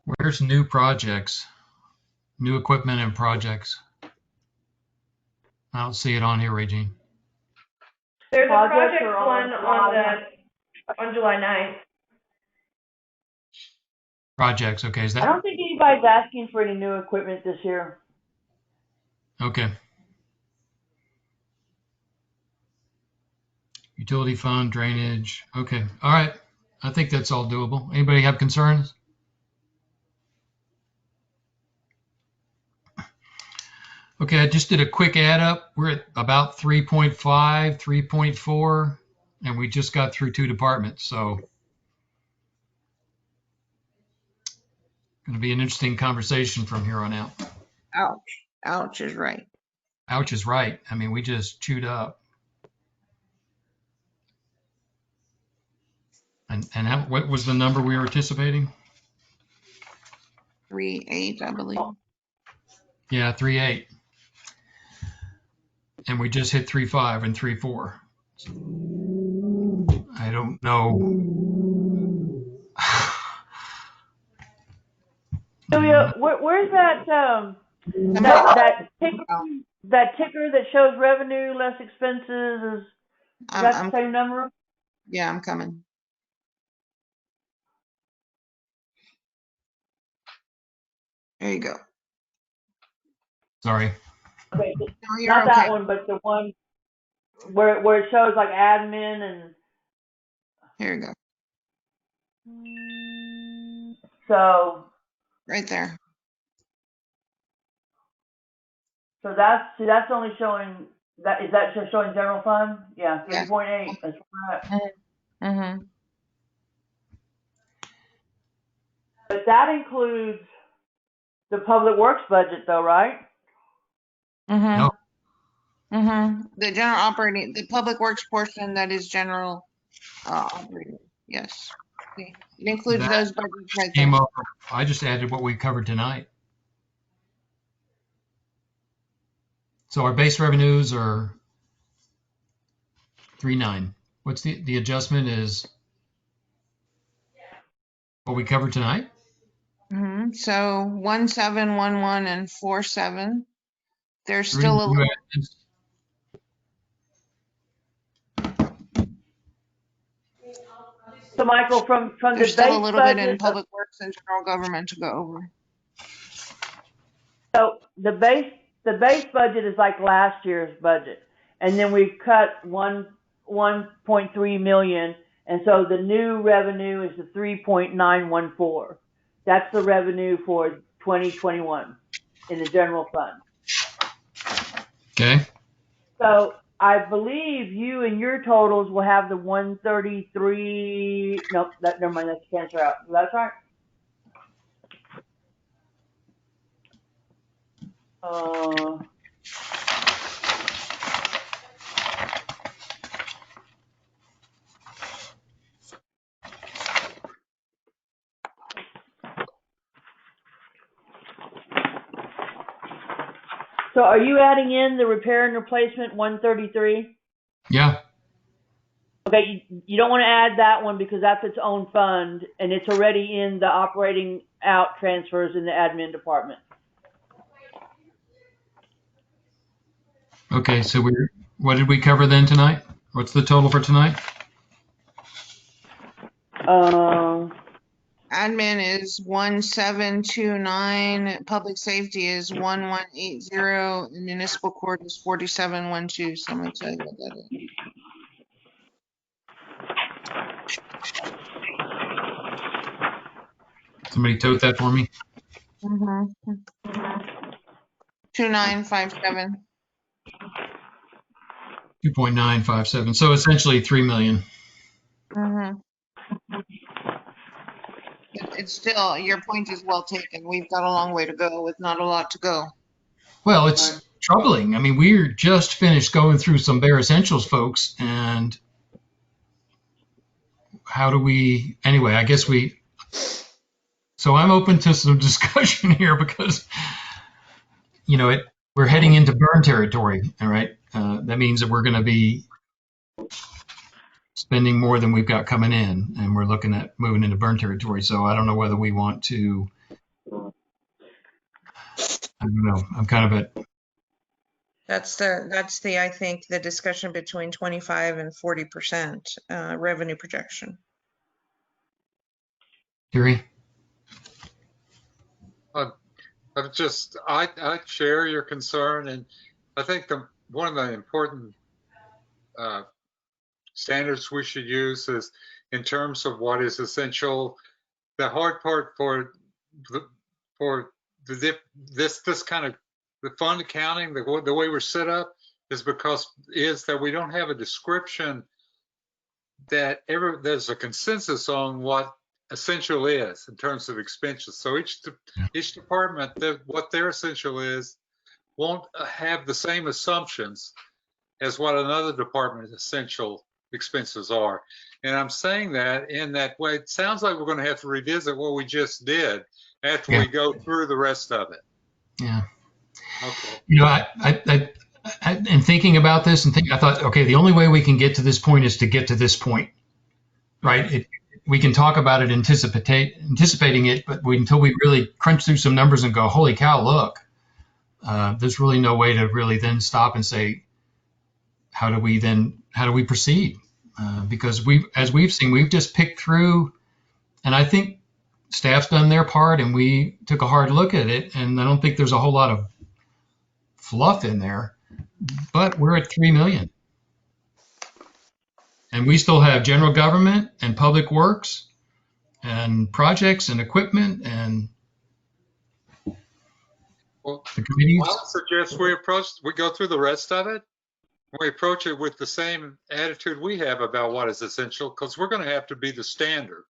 [SPEAKER 2] Where's new projects? New equipment and projects. I don't see it on here, Regine.
[SPEAKER 5] There's a
[SPEAKER 6] Projects
[SPEAKER 5] project
[SPEAKER 6] are
[SPEAKER 5] one on July 9th.
[SPEAKER 2] Projects, okay, is
[SPEAKER 6] I
[SPEAKER 2] that
[SPEAKER 6] don't think anybody's asking for any new equipment this year.
[SPEAKER 2] okay? Utility fund, drainage, okay, all right. I think that's all doable. Anybody have concerns? Okay, I just did a quick add up. We're at about 3.5, 3.4, and we just got through 2 departments, so going to be an interesting conversation from here on out.
[SPEAKER 3] Ouch. Ouch is right.
[SPEAKER 2] Ouch is right. I mean, we just chewed up. And what was the number we were anticipating?
[SPEAKER 3] 3.8, I believe.
[SPEAKER 2] Yeah, 3.8. And we just hit 3.5 and 3.4. So, I don't know.
[SPEAKER 6] Julia, where's that that ticker that shows revenue less expenses? Is that the same number?
[SPEAKER 3] Yeah, I'm coming. There you go.
[SPEAKER 2] Sorry.
[SPEAKER 6] Okay,
[SPEAKER 3] No, you're
[SPEAKER 6] not
[SPEAKER 3] okay.
[SPEAKER 6] that one, but the one where it shows like admin and.
[SPEAKER 3] Here you go.
[SPEAKER 6] So.
[SPEAKER 3] Right there.
[SPEAKER 6] So that's only showing that. Is that just showing general fund? Yeah, 3.8. That's right.
[SPEAKER 3] Mm-hmm.
[SPEAKER 6] But that includes the public works budget, though, right?
[SPEAKER 3] Mm-hmm.
[SPEAKER 2] No.
[SPEAKER 3] Mm-hmm. The general operating, the public works portion that is general operating. Yes. Okay. It includes those budgets right there.
[SPEAKER 2] I just added what we covered tonight. So our base revenues are 3.9. What's the adjustment is what we covered tonight?
[SPEAKER 3] Mm-hmm. So 1711 and 47. There's still a little.
[SPEAKER 6] So Michael, from the
[SPEAKER 3] There's still a little
[SPEAKER 6] base
[SPEAKER 3] bit in
[SPEAKER 6] budget,
[SPEAKER 3] public works and general government to go over.
[SPEAKER 6] so the base budget is like last year's budget, and then we cut 1.3 million, and so the new revenue is the 3.914. That's the revenue for 2021 in the general fund.
[SPEAKER 2] Okay.
[SPEAKER 6] So I believe you and your totals will have the 133. Nope, never mind. That's transfer out. That's right. So are you adding in the repair and replacement 133?
[SPEAKER 2] Yeah.
[SPEAKER 6] Okay, you don't want to add that one because that's its own fund and it's already in the operating out transfers in the admin department.
[SPEAKER 2] Okay, so what did we cover then tonight? What's the total for tonight?
[SPEAKER 3] Admin is 1729, public safety is 1180, and municipal court is 4712. So I'm gonna tell you what that is.
[SPEAKER 2] Somebody tote that for me.
[SPEAKER 3] 2957.
[SPEAKER 2] 2.957. So essentially 3 million.
[SPEAKER 3] It's still, your point is well taken. We've got a long way to go with not a lot to go.
[SPEAKER 2] Well, it's troubling. I mean, we're just finished going through some bare essentials, folks, and how do we, anyway, I guess so I'm open to some discussion here because, we're heading into burn territory, all right? That means that we're going to be spending more than we've got coming in, and we're looking at moving into burn territory. So I don't know whether we want to, I don't know, I'm kind of at.
[SPEAKER 3] That's I think the discussion between 25 and 40% revenue projection.
[SPEAKER 2] Terry?
[SPEAKER 8] I share your concern, and I think one of the important standards we should use is in terms of what is essential. The hard part for this kind of the fund accounting, the way we're set up is that we don't have a description that there's a consensus on what essential is in terms of expenses. So each department, what their essential is, won't have the same assumptions as what another department's essential expenses are. And I'm saying that in that way, it sounds like we're going to have to revisit what we just did after we go through the rest of it.
[SPEAKER 2] Yeah.
[SPEAKER 8] Okay.
[SPEAKER 2] I in thinking about this I thought, okay, the only way we can get to this point is to get to this point, right? We can talk about it, anticipating it, but until we really crunch through some numbers and go, holy cow, look, there's really no way to really then stop and say, how do we proceed? Because as we've seen, we've just picked through, and I think staff's done their part and we took a hard look at it, and I don't think there's a whole lot of fluff in there, but we're at 3 million. And we still have general government and public works and projects and equipment and the committees.
[SPEAKER 8] I would suggest we go through the rest of it. We approach it with the same attitude we have about what is essential, because we're going to have to be the standard,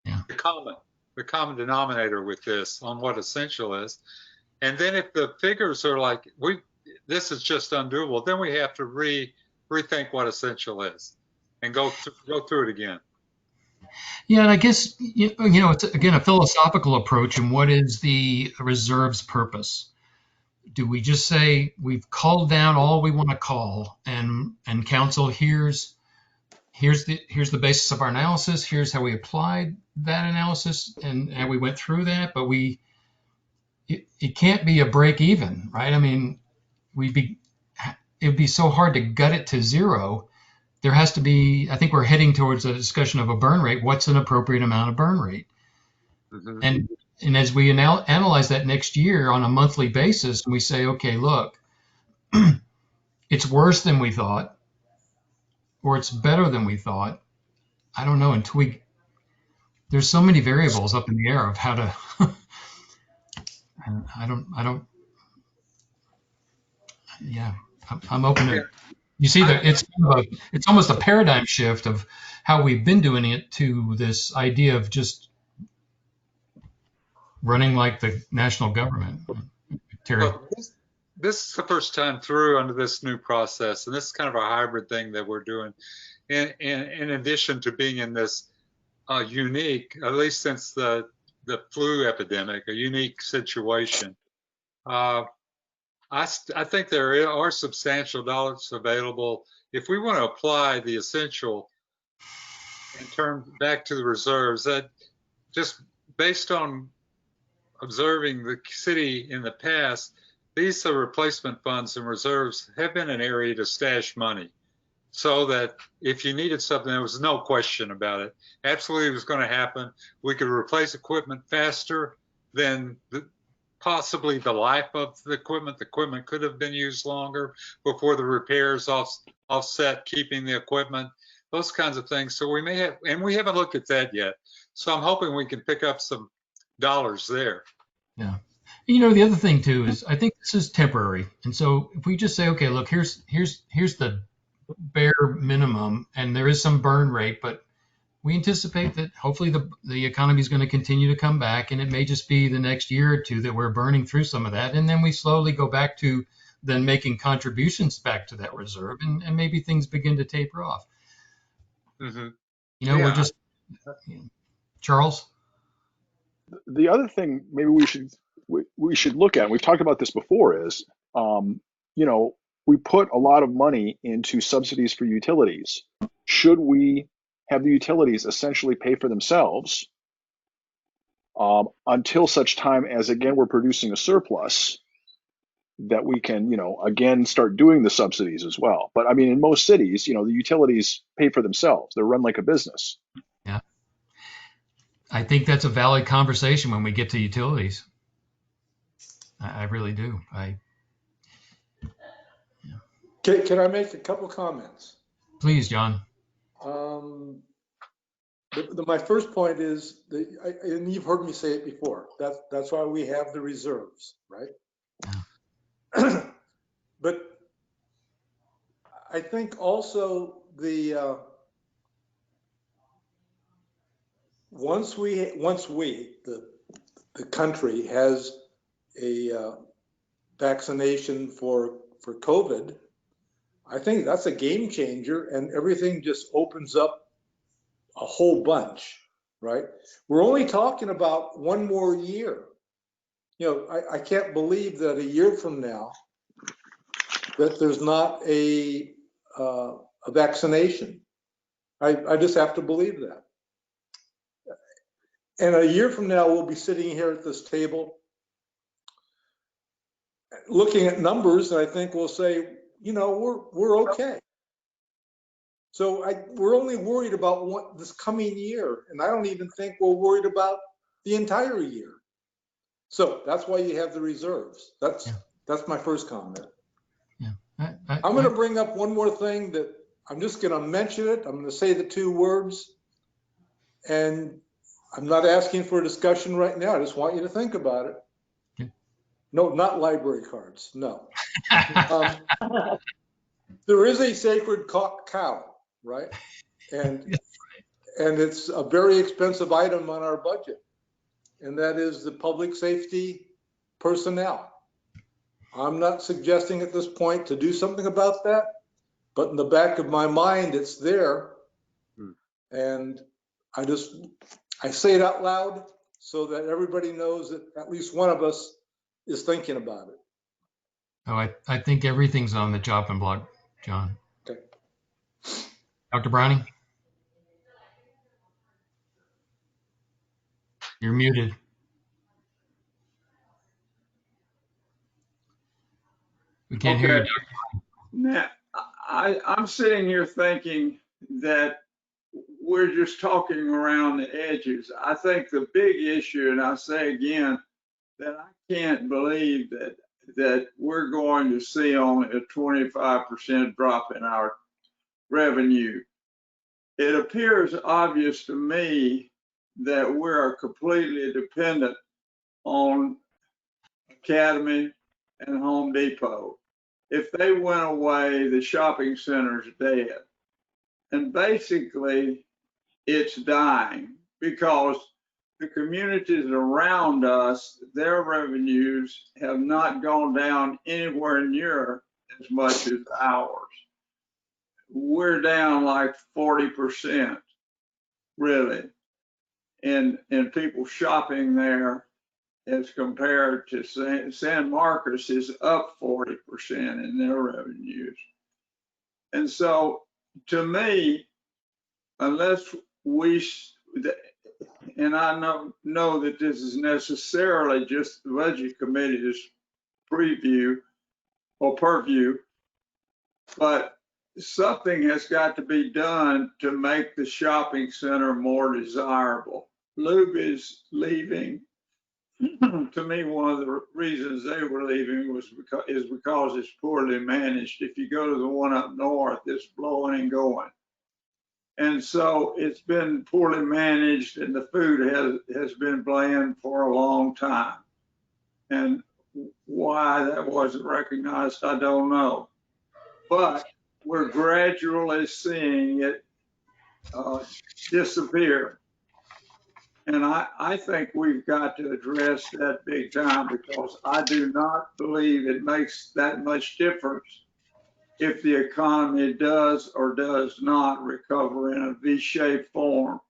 [SPEAKER 8] the common denominator with this on what essential is. And then if the figures are like, this is just undoable, then we have to rethink what essential is and go through it again.
[SPEAKER 2] Yeah, and I guess, it's, again, a philosophical approach. And what is the reserve's purpose? Do we just say we've called down all we want to call, and council, here's the basis of our analysis, here's how we applied that analysis and how we went through that, but it can't be a break even, right? I mean, it'd be so hard to gut it to zero. There has to be, I think we're heading towards a discussion of a burn rate. What's an appropriate amount of burn rate? Mm-hmm. And as we analyze that next year on a monthly basis, and we say, okay, look, it's worse than we thought, or it's better than we thought. I don't know, there's so many variables up in the air of how to, I'm open to, you see that it's almost a paradigm shift of how we've been doing it to this idea of just running like the national government. Terry.
[SPEAKER 8] Well, this is the first time through under this new process, and this is kind of a hybrid thing that we're doing. In addition to being in this unique, at least since the flu epidemic, a unique situation. I think there are substantial dollars available if we want to apply the essential and turn back to the reserves. That just based on observing the city in the past, these replacement funds and reserves have been an area to stash money, so that if you needed something, there was no question about it. Absolutely, it was going to happen. We could replace equipment faster than possibly the life of the equipment. The equipment could have been used longer before the repairs offset keeping the equipment, those kinds of things. So we may have, and we haven't looked at that yet. So I'm hoping we can pick up some dollars there.
[SPEAKER 2] Yeah. You know, the other thing too is I think this is temporary. And so if we just say, okay, look, here's the bare minimum, and there is some burn rate, but we anticipate that hopefully the economy is going to continue to come back, and it may just be the next year or two that we're burning through some of that. And then we slowly go back to then making contributions back to that reserve, and maybe things begin to taper off.
[SPEAKER 8] Mm-hmm.
[SPEAKER 2] You know, we're just, Charles?
[SPEAKER 1] The other thing maybe we should look at, and we've talked about this before, is, you know, we put a lot of money into subsidies for utilities. Should we have the utilities essentially pay for themselves until such time as, again, we're producing a surplus that we can, you know, again, start doing the subsidies as well. But I mean, in most cities, you know, the utilities pay for themselves. They're run like a business.
[SPEAKER 2] Yeah. I think that's a valid conversation when we get to utilities. I really do.
[SPEAKER 10] Can I make a couple comments?
[SPEAKER 2] Please, John.
[SPEAKER 10] My first point is, and you've heard me say it before, that's why we have the reserves, right? Yeah. But I think also once the country has a vaccination for COVID, I think that's a game changer, and everything just opens up a whole bunch, right? We're only talking about one more year. You know, I can't believe that a year from now that there's not a vaccination. I just have to believe that. And a year from now, we'll be sitting here at this table looking at numbers, and I think we'll say, you know, we're okay. So we're only worried about this coming year, and I don't even think we're worried about the entire year. So that's why you have the reserves. That's my first comment.
[SPEAKER 2] Yeah.
[SPEAKER 10] I'm going to bring up one more thing that I'm just going to mention it. I'm going to say the two words, and I'm not asking for a discussion right now. I just want you to think about it. Okay. No, not library cards. No. There is a sacred cow, right? And it's a very expensive item on our budget, and that is the public safety personnel. I'm not suggesting at this point to do something about that, but in the back of my mind, it's there. And I say it out loud so that everybody knows that at least one of us is thinking about it.
[SPEAKER 2] Oh, I think everything's on the chopping block, John.
[SPEAKER 10] Okay.
[SPEAKER 2] Dr. Browning? You're muted. We can't hear you, Dr.
[SPEAKER 9] Now, I'm sitting here thinking that we're just talking around the edges. I think the big issue, and I say again, that I can't believe that we're going to see only a 25% drop in our revenue. It appears obvious to me that we are completely dependent on Academy and Home Depot. If they went away, the shopping center's dead. And basically, it's dying because the communities around us, their revenues have not gone down anywhere near as much as ours. We're down like 40%, really, in people shopping there. as compared to San Marcos is up 40% in their revenues. And so to me, unless we, and I know that this is necessarily just the budget committee's preview or purview, but something has got to be done to make the shopping center more desirable. Lube is leaving. To me, one of the reasons they were leaving was because it's poorly managed. If you go to the one up north, it's blowing and going. And so it's been poorly managed, and the food has been bland for a long time. And why that wasn't recognized, I don't know. But we're gradually seeing it disappear. And I think we've got to address that big time, because I do not believe it makes that much difference if the economy does or does not recover in a V-shaped form.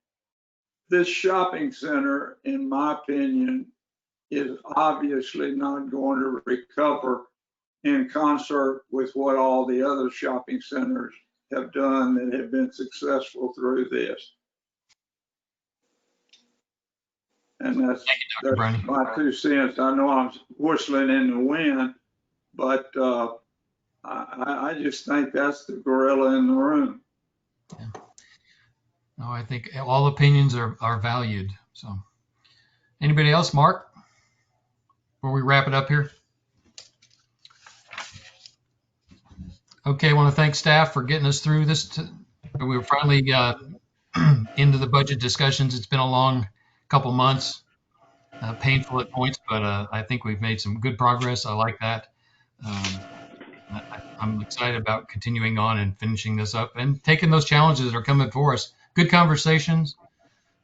[SPEAKER 9] This shopping center, in my opinion, is obviously not going to recover in concert with what all the other shopping centers have done that have been successful through this. And that's my 2 cents. I know I'm whistling in the wind, but I just think that's the gorilla in the room.
[SPEAKER 2] Yeah. No, I think all opinions are valued. So, anybody else, Mark, before we wrap it up here? Okay, I want to thank staff for getting us through this. We were finally into the budget discussions. It's been a long couple months, painful at points, but I think we've made some good progress. I like that. I'm excited about continuing on and finishing this up and taking those challenges that are coming for us. Good conversations.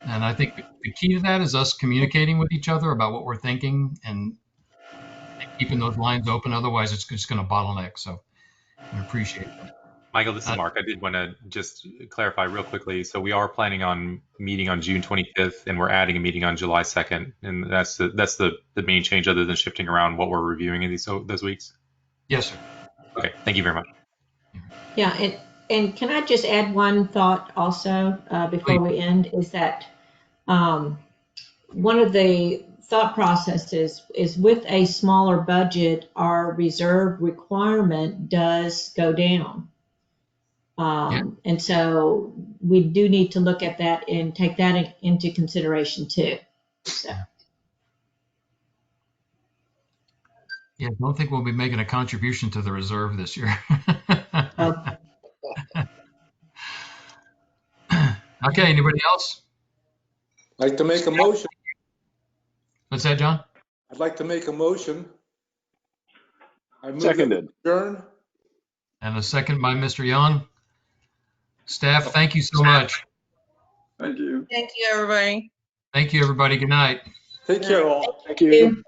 [SPEAKER 2] And I think the key to that is us communicating with each other about what we're thinking and keeping those lines open. Otherwise, it's just going to bottleneck. So I appreciate that.
[SPEAKER 7] Michael, this is Mark. I did want to just clarify real quickly. So we are planning on meeting on June 25th, and we're adding a meeting on July 2nd. And that's the main change, other than shifting around what we're reviewing in those weeks.
[SPEAKER 2] Yes, sir.
[SPEAKER 7] Okay, thank you very much.
[SPEAKER 4] Yeah, and can I just add one thought also before we end, is that one of the thought processes is with a smaller budget, our reserve requirement does go down. And so we do need to look at that and take that into consideration too. So.
[SPEAKER 2] Yeah, I don't think we'll be making a contribution to the reserve this year. Okay, anybody else?
[SPEAKER 10] I'd like to make a motion.
[SPEAKER 2] What's that, John?
[SPEAKER 10] I'd like to make a motion. I move
[SPEAKER 1] Seconded.
[SPEAKER 10] Adjourn.
[SPEAKER 2] And a second by Mr. Young. Staff, thank you so much.
[SPEAKER 9] Thank you.
[SPEAKER 3] Thank you, everybody.
[SPEAKER 2] Thank you, everybody. Good night.
[SPEAKER 10] Take care all.
[SPEAKER 1] Thank you.